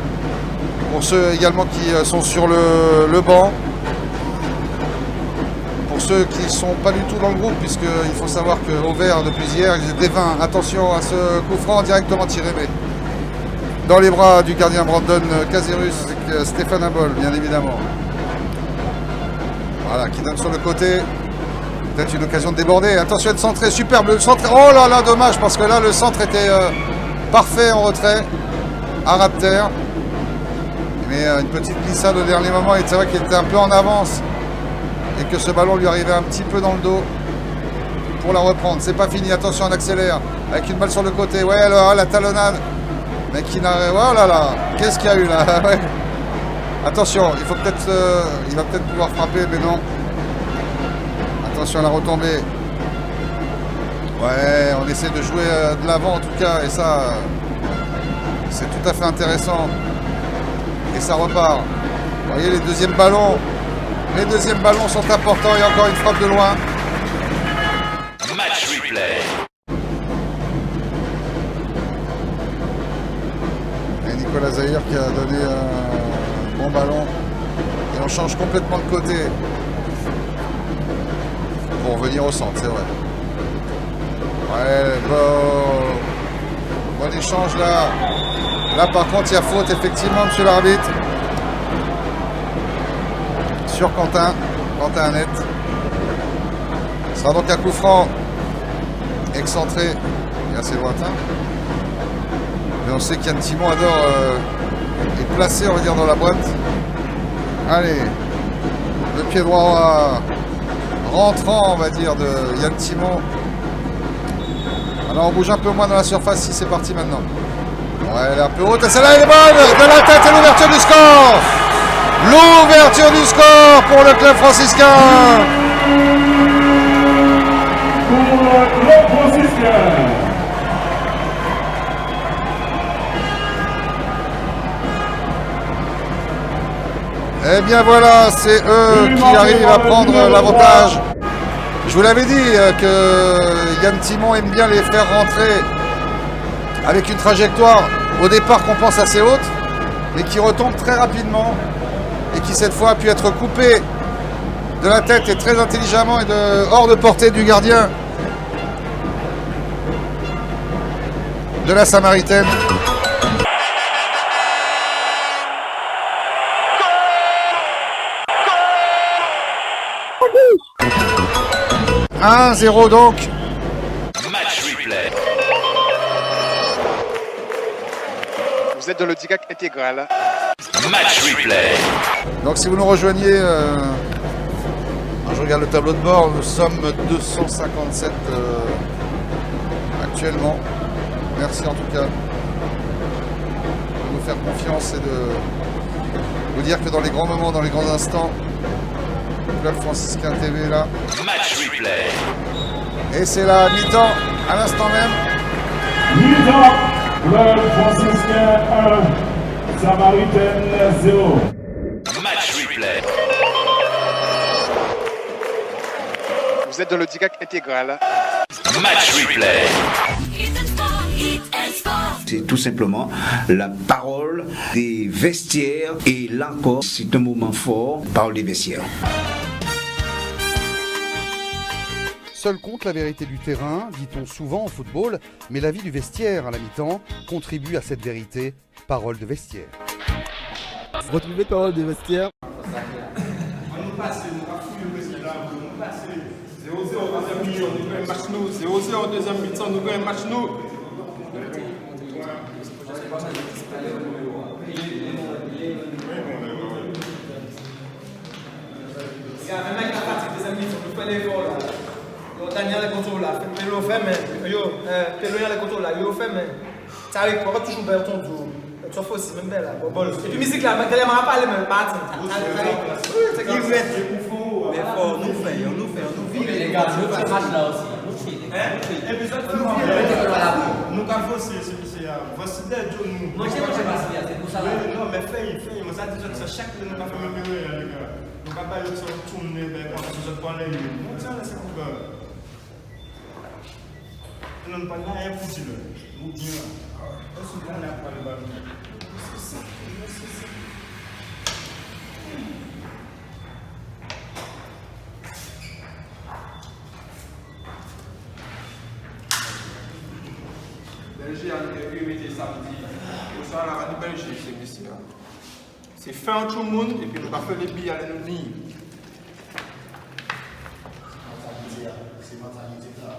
Pour ceux également qui sont sur le banc. Pour ceux qui ne sont pas du tout dans le groupe, puisqu'il faut savoir qu'au vert, depuis hier, ils étaient 20. Attention à ce coup franc directement tiré, mais dans les bras du gardien Brandon Caserus, avec Stéphane Abol, bien évidemment. Voilà, qui donne sur le côté. Peut-être une occasion de déborder. Attention de centrer, superbe le centre. Oh là là, dommage, parce que là, le centre était parfait en retrait à Rapter. Mais une petite glissade au dernier moment, et c'est vrai qu'il était un peu en avance et que ce ballon lui arrivait un petit peu dans le dos pour la reprendre. C'est pas fini, attention, on accélère avec une balle sur le côté. Ouais, alors, la talonnade. Mais qui n'arrive. Oh là là, qu'est-ce qu'il y a eu là? Ouais. Attention, il faut peut-être, il va peut-être pouvoir frapper, mais non. Attention à la retombée. Ouais, on essaie de jouer de l'avant en tout cas, et ça, c'est tout à fait intéressant. Et ça repart. Vous voyez les deuxièmes ballons. Les deuxièmes ballons sont importants, et encore une frappe de loin. Match replay. Et Nicolas Zahir qui a donné un bon ballon. Et on change complètement de côté. Pour revenir au centre, c'est vrai. Ouais, bon échange là. Là par contre il y a faute effectivement, monsieur l'arbitre. Sur Quentin Annette. Ce sera donc un coup franc excentré et assez lointain. Mais on sait qu'Yann Timon adore est placé, on va dire, dans la boîte. Allez, le pied droit rentrant, on va dire, de Yann Timon. Alors on bouge un peu moins dans la surface, si c'est parti maintenant. Ouais, elle est un peu haute, et celle-là elle est bonne, de la tête, et l'ouverture du score. L'ouverture du score pour le club franciscain. Pour le club franciscain. Eh bien voilà, c'est eux qui arrivent à prendre l'avantage. Je vous l'avais dit que Yann Timon aime bien les faire rentrer avec une trajectoire au départ qu'on pense assez haute, mais qui retombe très rapidement et qui cette fois a pu être coupé de la tête et très intelligemment et hors de portée du gardien de la Samaritaine. 1-0 donc. Match replay. Vous êtes dans le DIGAC intégral. Match replay. Donc si vous nous rejoignez, je regarde le tableau de bord, nous sommes 257 actuellement. Merci en tout cas de nous faire confiance et de vous dire que dans les grands moments, dans les grands instants, le club franciscain TV est là. Match replay. Et c'est la mi-temps à l'instant même. Mi-temps, club franciscain 1, Samaritaine 0. Match replay. Vous êtes dans le DIGAC intégral. Match replay. c'est tout simplement la parole des vestiaires. Et là encore, c'est un moment fort, parole des vestiaires. Seul compte la vérité du terrain, dit-on souvent en football, mais la vie du vestiaire à la mi-temps contribue à cette vérité. Parole de vestiaire. Retrouvez parole de vestiaire. On nous passe, nous avons fouillé le vestiaire, nous passe 0-0 deuxième mi-temps, nous gagnons match nous. 0-0 deuxième mi-temps, nous gagnons match nous. Regarde, même avec la fatigue des amis, on peut l'effort là. Daniel est contrôle là, Pélo fait, mais Pélo est contrôle là, il fait, mais ça arrive pas toujours bien ton dos. Tu fais aussi même belle là, bon. Et puis musique là, mais m'a parlé même pas. C'est qui veut être mais fort, nous fait, on vit les gars, nous fait match là aussi. Épisode nous avons aussi c'est voici des jours nous. Moi j'ai pas c'est pour ça. Non mais fait, mais ça déjà chaque nous pas fait même les gars. Nous pas pas tourner ben quand vous pas les. On tient c'est pour nous ne pas rien foutu là. Nous bien. Est-ce qu'on n'a pas le ballon? C'est ça. Belgique a été invité samedi. Au soir, la radio Belgique, c'est ici. C'est fin tout le monde et puis nous avons fait les billets à nous venir. C'est mentalité là.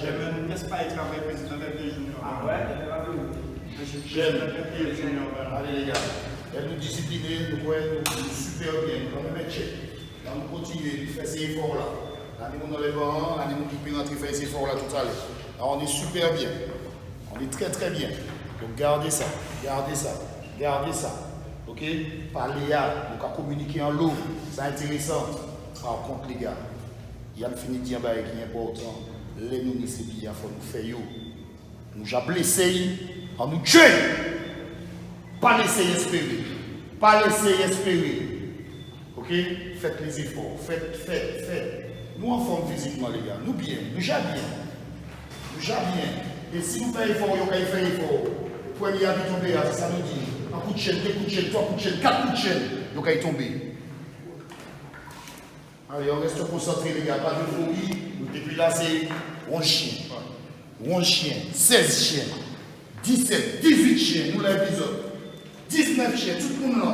J'aime pas être avec le président des juniors. Ah ouais? J'aime. Allez les gars, elle nous discipliner, nous voyons super bien, nous mettre check. Nous continuer de faire ces efforts-là. L'année où on enlève un, l'année où on peut rentrer faire ces efforts-là tout à l'heure. Alors on est super bien. On est très très bien. Donc gardez ça, gardez ça, gardez ça. Ok? Parlez à, donc à communiquer en lot. C'est intéressant. Par contre les gars, il y a une finition qui est important. Les nous c'est bien, il faut nous faire yo. Nous avons blessé, on nous tue. Pas laisser espérer. Pas laisser espérer. Ok? Faites les efforts. Faites. Nous en forme physiquement les gars. Nous bien. Nous déjà bien. Nous déjà bien. Et si nous faisons effort, nous faisons effort. Le premier a tombé, c'est ça nous dit. Un coup de chaîne, 2 coups de chaîne, 3 coups de chaîne, 4 coups de chaîne. Nous allons tomber. Allez, on reste concentrés les gars. Pas de folie. Depuis là, c'est 11 chiens. 11 chiens. 16 chiens. 17, 18 chiens. Nous l'épisode. 19 chiens. Tout le monde là.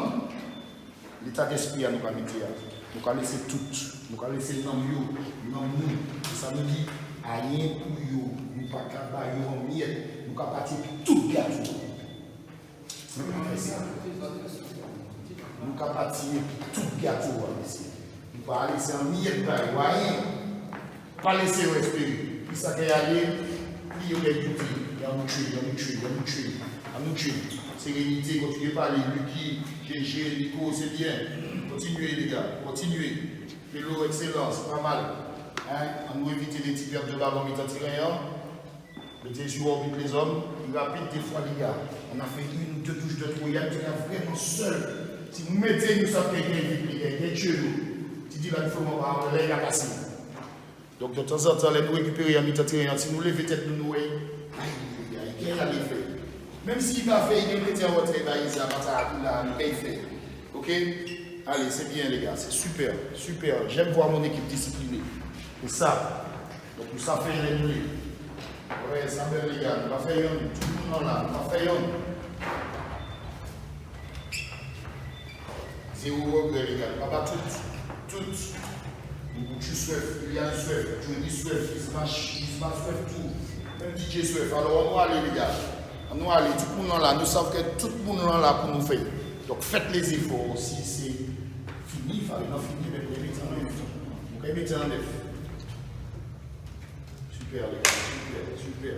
L'état d'esprit à nous permettre. Nous allons laisser tout. Nous allons laisser nous. Ça nous dit, rien pour nous. Nous ne pouvons pas faire en miette. Nous allons partir tout gâteau. Nous allons partir tout gâteau. Nous allons laisser en miette. Rien. Pas laisser respirer. Puis ça qui est allé, puis il y a des doutes. Il y a nous tuer. Sérénité, continuez à parler. Lucky, GG, Nico, c'est bien. Continuez les gars, continuez. Pélo, excellence, pas mal. On nous éviter les petits pertes de ballon, mais le déjouer orbite les hommes. Il rapide des fois les gars. On a fait 1 ou 2 touches de trop. Il y a vraiment seul. Si vous mettez, nous sommes quelqu'un qui est tué. Tu dis là, il faut m'en il a passé. Donc de temps en temps, nous récupérer à mi-temps, si nous levons tête, nous nous il y a l'effet. Même s'il va faire, il est en retrait, il va faire. Ok? Allez, c'est bien les gars, c'est super, super. J'aime voir mon équipe disciplinée. C'est ça. Donc nous savons faire les nuits. Ouais, ça va les gars, nous va faire tout le monde là, nous va faire zéro regret les gars, nous va pas tout. Tu souhaites, il y a un souhait, tu dis souhait, il se marche tout. Même DJ souhait. Alors on va aller les gars. On va aller, tout le monde là, nous savons que tout le monde là pour nous faire. Donc faites les efforts aussi, c'est fini, il fallait pas finir, mais vous mettez en œuvre. Vous mettez en œuvre. Super les gars, super.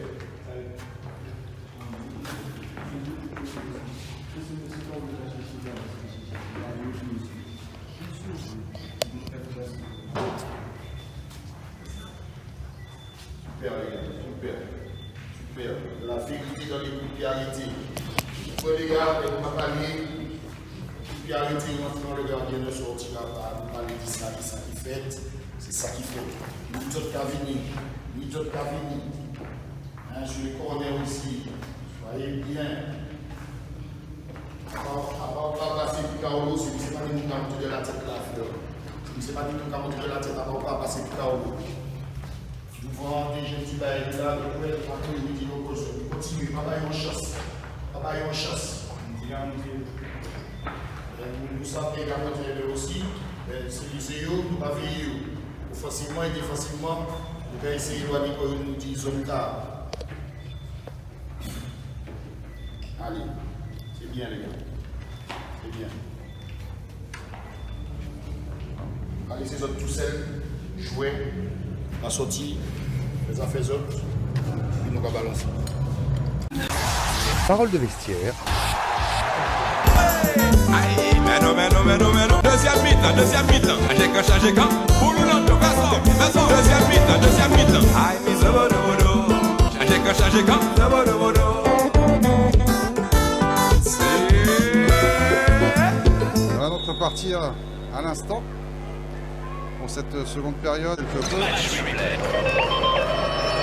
Super les gars, super. La vérité dans les coups de arrêté. Vous les gars, on va parler. Puis arrêter maintenant le gardien de sortir là, on va parler de ça qui fait. C'est ça qu'il faut. Midjot Cavini. Hein, sur les corners aussi. Voyez bien. À part pas passer Picaolo, c'est pas des gens qui ont monté de la tête là, frère. C'est pas des gens qui ont monté de la tête, à part pas passer Picaolo. Nous voyons des jeunes qui baillent là, le poète, la télé, nous dit nos causes. Continuez, pas bailler en chasse. Nous savons également aussi, c'est eux, nous pas veiller. Facilement et défensivement, nous allons essayer d'éloigner pour nous dire zone tard. Allez, c'est bien les gars. C'est bien. Allez, ces autres tout seuls, jouer, la sortie, les affaires autres, puis nous allons balancer. Parole de vestiaire. Deuxième mi-temps. Changé quand pour nous l'autre façon. Deuxième mi-temps. Aïe, mis au bodo. Changé quand On va donc repartir à l'instant pour cette seconde période. Match replay.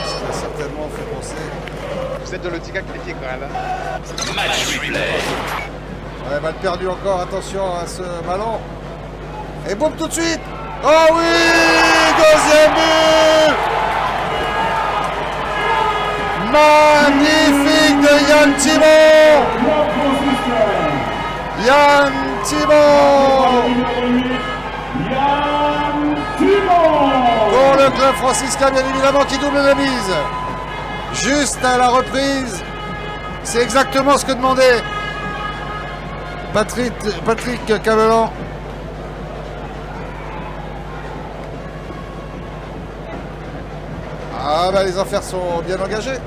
Ce qui a certainement fait penser. Vous êtes dans le Digac intégral. Match replay. Ouais, balle perdue encore, attention à ce ballon. Et boum tout de suite. Oh oui, deuxième but. Magnifique de Yann Thibon. Pour le club franciscain, bien évidemment, qui double la mise. Juste à la reprise. C'est exactement ce que demandait Patrick Cavelan. Ah bah les affaires sont bien engagées.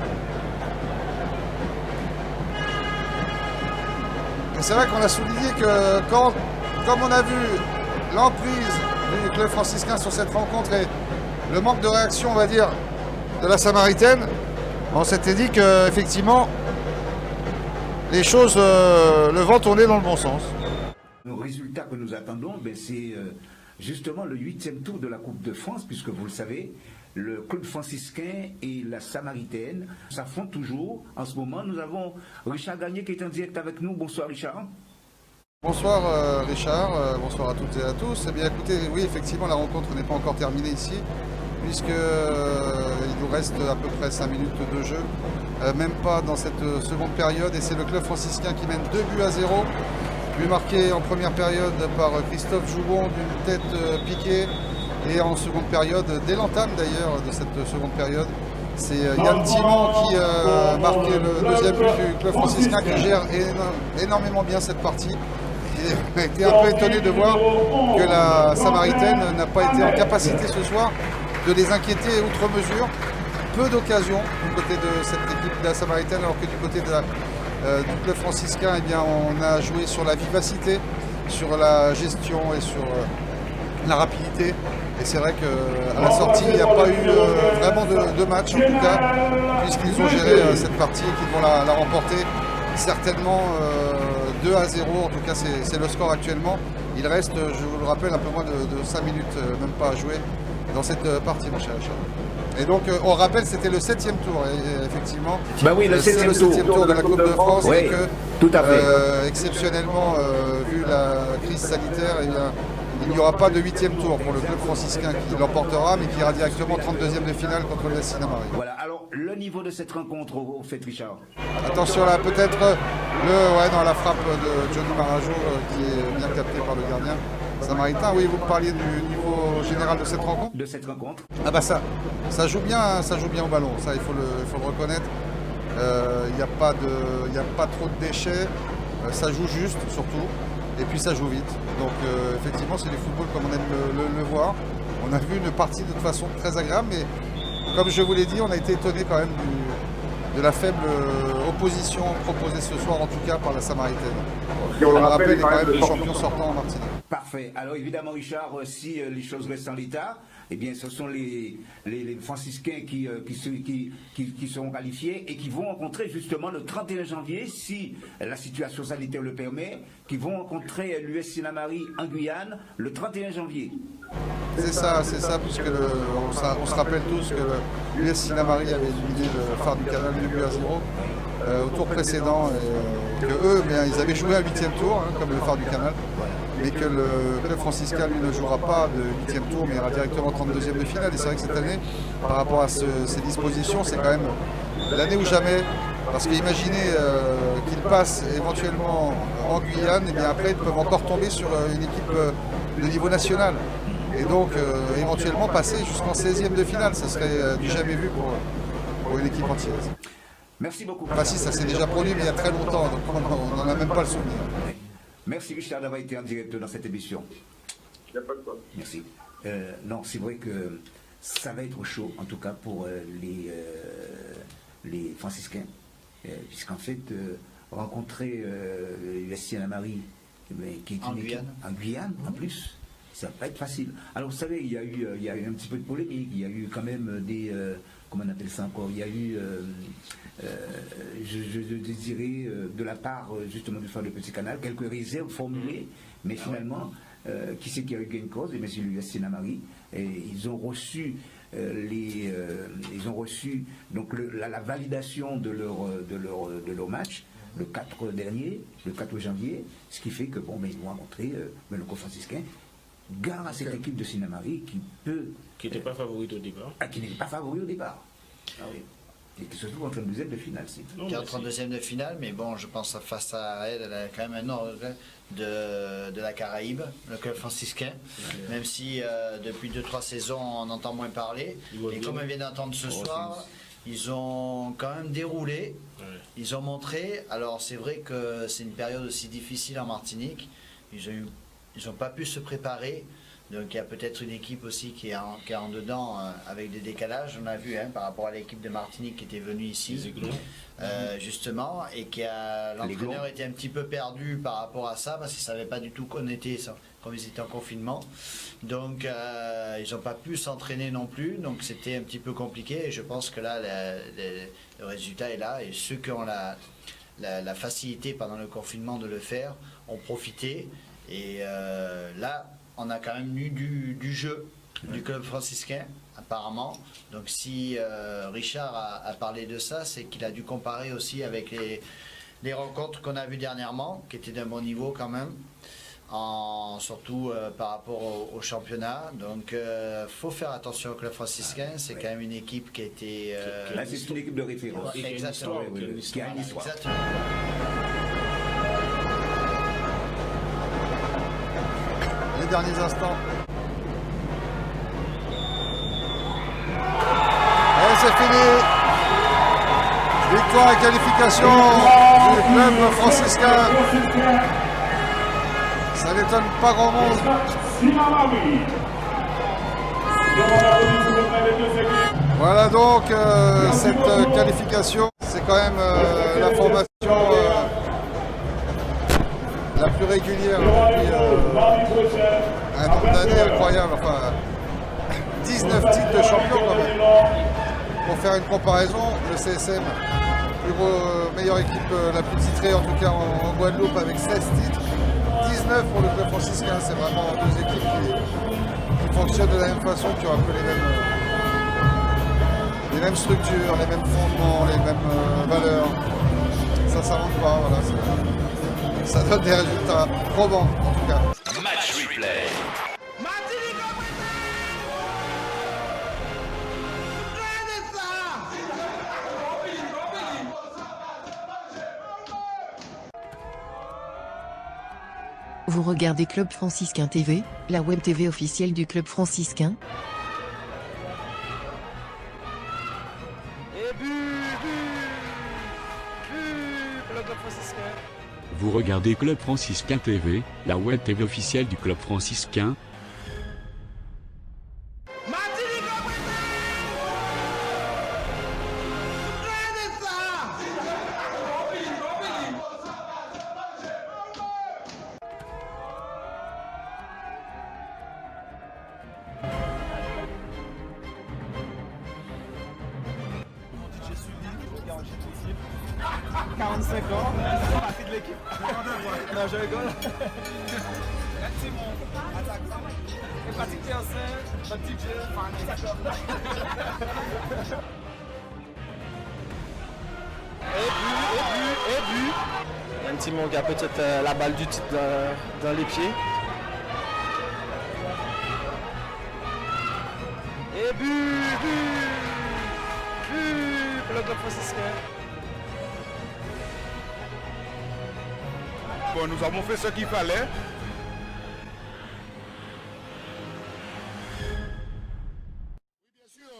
Et c'est vrai qu'on a souligné que comme on a vu l'emprise du club franciscain sur cette rencontre et le manque de réaction, on va dire, de la Samaritaine, on s'était dit qu'effectivement les choses, le vent tournait dans le bon sens. Le résultat que nous attendons, c'est justement le 8e tour de la Coupe de France, puisque vous le savez, le club franciscain et la Samaritaine s'affrontent toujours. En ce moment, nous avons Richard Gagné qui est en direct avec nous. Bonsoir Richard. Bonsoir Richard, bonsoir à toutes et à tous. Eh bien écoutez, oui effectivement la rencontre n'est pas encore terminée ici, puisque il nous reste à peu près 5 minutes de jeu, même pas dans cette seconde période, et c'est le club franciscain qui mène 2-0. But marqué en première période par Christophe Joubon d'une tête piquée, et en seconde période, dès l'entame d'ailleurs de cette seconde période, c'est Yann Thibon qui marque le deuxième but du club franciscain, qui gère énormément bien cette partie. J'ai été un peu étonné de voir que la Samaritaine n'a pas été en capacité ce soir de les inquiéter outre mesure. Peu d'occasions du côté de cette équipe de la Samaritaine, alors que du côté de du club franciscain, eh bien, on a joué sur la vivacité, sur la gestion et sur la rapidité. Et c'est vrai qu'à la sortie, il n'y a pas eu vraiment de match, en tout cas, puisqu'ils ont géré cette partie et qu'ils vont la remporter certainement 2-0. En tout cas, c'est le score actuellement. Il reste, je vous le rappelle, un peu moins de 5 minutes, même pas à jouer dans cette partie, mon cher Richard. Et donc, on rappelle, c'était le 7e tour, effectivement. Bah oui, le 7e tour de la Coupe de France. Oui, et que, tout à fait. Exceptionnellement, vu la crise sanitaire, eh bien, il n'y aura pas de 8e tour pour le club franciscain qui l'emportera, mais qui ira directement 32e de finale contre le Sinamari. Voilà, alors le niveau de cette rencontre, au fait, Richard. Attention là, peut-être la frappe de Johnny Marajo qui est bien captée par le gardien samaritain. Oui, vous parliez du niveau général de cette rencontre. De cette rencontre. Ah bah ça joue bien au ballon, ça il faut le reconnaître. Il n'y a pas trop de déchets, ça joue juste surtout, et puis ça joue vite. Donc effectivement c'est du football comme on aime le voir. On a vu une partie de toute façon très agréable, mais comme je vous l'ai dit, on a été étonné quand même de la faible opposition proposée ce soir, en tout cas par la Samaritaine. On le rappelle, est quand même le champion sortant en Martinique. Parfait. Alors évidemment, Richard, si les choses restent en l'état, eh bien, ce sont les franciscains qui seront qualifiés et qui vont rencontrer justement le 31 janvier, si la situation sanitaire le permet, qui vont rencontrer l'US Sinnamary en Guyane le 31 janvier. C'est ça, puisque on se rappelle tous que l'US Sinnamary avait éliminé le Phare du Canal 2-0 au tour précédent, et que eux, ils avaient joué à 8e tour, comme le Phare du Canal, mais que le club franciscain, lui, ne jouera pas de 8e tour, mais ira directement 32e de finale. Et c'est vrai que cette année, par rapport à ces dispositions, c'est quand même l'année ou jamais. Parce qu'imaginez qu'ils passent éventuellement en Guyane, et bien après ils peuvent encore tomber sur une équipe de niveau national. Et donc éventuellement passer jusqu'en 16e de finale, ce serait du jamais vu pour une équipe antillaise. Merci beaucoup. Enfin si, ça s'est déjà produit mais il y a très longtemps, donc on n'en a même pas le souvenir. Merci Richard d'avoir été en direct dans cette émission. Il n'y a pas de quoi. Merci. Non, c'est vrai que ça va être chaud, en tout cas pour les franciscains. Puisqu'en fait, rencontrer l'US Sinnamary, qui est une équipe en Guyane, en plus, ça va pas être facile. Alors, vous savez, il y a eu un petit peu de polémique, il y a eu quand même des... comment on appelle ça encore? Il y a eu, je désirais, de la part justement du Phare du Petit Canal, quelques réserves formulées, mais finalement, qui c'est qui a eu gain de cause? Et bien, c'est l'US Sinnamary. Et ils ont reçu... ils ont reçu donc la validation de leur match le 4 dernier, le 4 janvier, ce qui fait que ils vont rencontrer le club franciscain, gare à cette équipe de Sinnamary qui n'était pas favorite au départ. Qui n'était pas favori au départ. Ah oui. Et qui se trouve en 32e de finale. Qui est en 32e de finale, mais bon, je pense que face à elle, elle a quand même un ordre de la Caraïbe, le club franciscain, même si depuis 2-3 saisons on entend moins parler. Et comme on vient d'entendre ce soir, ils ont quand même déroulé, ils ont montré. Alors c'est vrai que c'est une période aussi difficile en Martinique, ils n'ont pas pu se préparer. Donc il y a peut-être une équipe aussi qui est en dedans avec des décalages, on a vu par rapport à l'équipe de Martinique qui était venue ici, justement, et l'entraîneur était un petit peu perdu par rapport à ça, parce qu'il ne savait pas du tout comme ils étaient en confinement. Donc ils n'ont pas pu s'entraîner non plus, donc c'était un petit peu compliqué, et je pense que là, le résultat est là, et ceux qui ont la facilité pendant le confinement de le faire ont profité, et là, on a quand même eu du jeu du club franciscain, apparemment. Donc si Richard a parlé de ça, c'est qu'il a dû comparer aussi avec les rencontres qu'on a vues dernièrement, qui étaient d'un bon niveau quand même, surtout par rapport au championnat. Donc faut faire attention au club franciscain, c'est quand même une équipe qui a été... Là, c'est une équipe de référence. Exactement. Qui a une histoire. Exactement. Les derniers instants. Et c'est fini. Victoire et qualification du club franciscain. Ça n'étonne pas grand monde. Voilà donc cette qualification. C'est quand même la formation la plus régulière depuis un nombre d'années incroyable, enfin 19 titres de champion quand même. Pour faire une comparaison, le CSM, meilleure équipe la plus titrée en tout cas en Guadeloupe avec 16 titres, 19 pour le club franciscain, c'est vraiment deux équipes qui fonctionnent de la même façon, qui ont un peu les mêmes structures, les mêmes fondements, les mêmes valeurs. Ça s'invente pas, voilà. Ça donne des résultats probants en tout cas. Match replay. Vous regardez Club Franciscain TV, la web TV officielle du Club Franciscain. Vous regardez Club Franciscain TV, la web TV officielle du Club Franciscain. sportif. 45 ans, je fais partie de l'équipe. Non, je rigole. C'est mon attaquant. Et Patrick Théosin, notre DJ, Et but. Un petit mon gars, peut-être la balle du titre dans les pieds. Et but pour le club franciscain. Bon, nous avons fait ce qu'il fallait.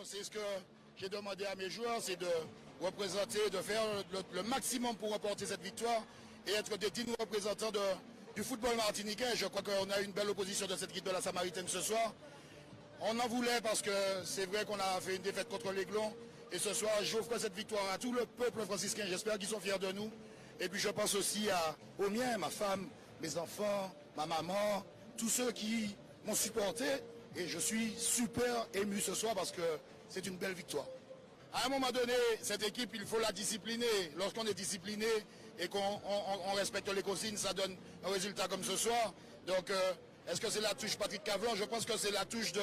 C'est ce que j'ai demandé à mes joueurs, c'est de représenter, de faire le maximum pour remporter cette victoire et être des dignes représentants du football martiniquais. Je crois qu'on a une belle opposition de cette équipe de la Samaritaine ce soir. On en voulait parce que c'est vrai qu'on a fait une défaite contre l'Aiglon. Et ce soir, j'offre cette victoire à tout le peuple franciscain. J'espère qu'ils sont fiers de nous. Et puis je pense aussi aux miens, ma femme, mes enfants, ma maman, tous ceux qui m'ont supporté. Et je suis super ému ce soir parce que c'est une belle victoire. À un moment donné, cette équipe, il faut la discipliner. Lorsqu'on est discipliné et qu'on respecte les consignes, ça donne un résultat comme ce soir. Donc, est-ce que c'est la touche Patrick Cavlan? Je pense que c'est la touche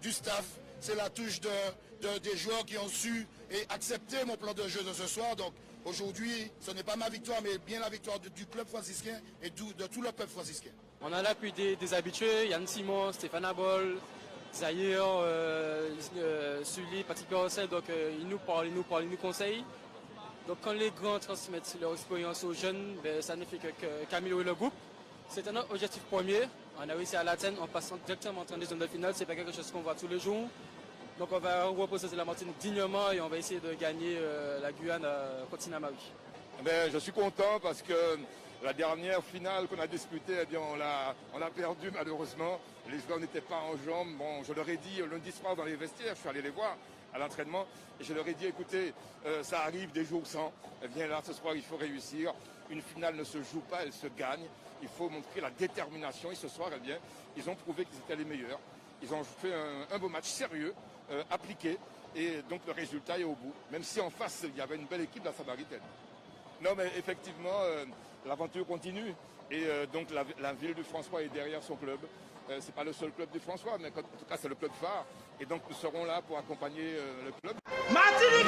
du staff. C'est la touche des joueurs qui ont su et accepter mon plan de jeu de ce soir. Donc, aujourd'hui, ce n'est pas ma victoire, mais bien la victoire du club franciscain et de tout le peuple franciscain. On a l'appui des habitués, Yann Simon, Stéphane Abol, Zahir, Sully, Patrick Perrosset, donc ils nous parlent, ils nous conseillent. Donc quand les grands transmettent leur expérience aux jeunes, ben, ça ne fait qu'améliorer le groupe. C'était notre objectif premier. On a réussi à l'atteindre en passant directement en deuxième de finale. Ce n'est pas quelque chose qu'on voit tous les jours. Donc on va reposer la Martinique dignement et on va essayer de gagner la Guyane contre Sinamawi. Je suis content parce que la dernière finale qu'on a disputée, eh bien, on l'a perdu malheureusement. Les joueurs n'étaient pas en jambes. Bon, je leur ai dit lundi soir dans les vestiaires, je suis allé les voir à l'entraînement et je leur ai dit écoutez, ça arrive des jours sans. Eh bien là, ce soir, il faut réussir. Une finale ne se joue pas, elle se gagne. Il faut montrer la détermination et ce soir, eh bien, ils ont prouvé qu'ils étaient les meilleurs. Ils ont fait un beau match sérieux, appliqué et donc le résultat est au bout. Même si en face, il y avait une belle équipe, la Samaritaine. Non, mais effectivement, l'aventure continue et donc la ville du François est derrière son club. C'est pas le seul club du François, mais en tout cas c'est le club phare. Et donc nous serons là pour accompagner le club. Martinique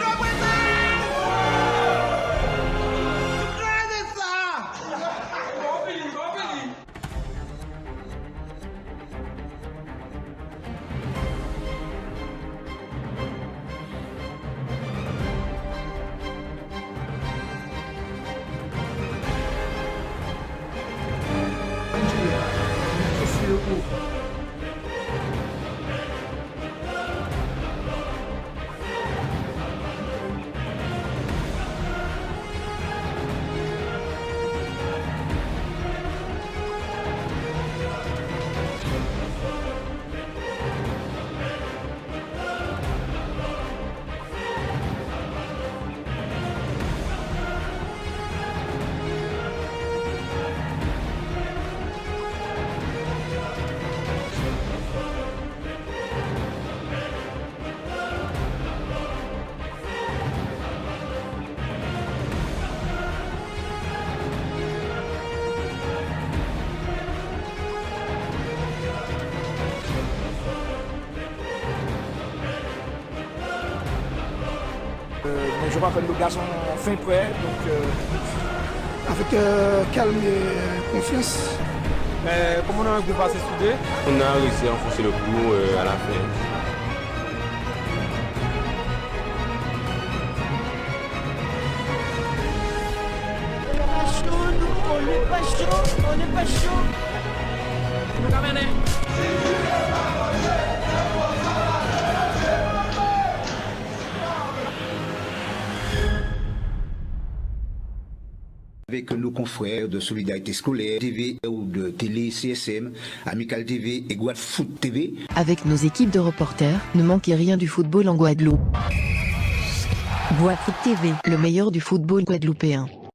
Je rappelle le garçon fin prêt, donc avec calme et confiance. Mais comme on a un groupe assez soudé, on a réussi à enfoncer le clou à la fin. On n'est pas chaud. Avec nos confrères de Solidarité Scolaire TV ou de Télé CSM, Amical TV et Guadefoot TV. Avec nos équipes de reporters, ne manquez rien du football en Guadeloupe. Guadefoot TV, le meilleur du football guadeloupéen.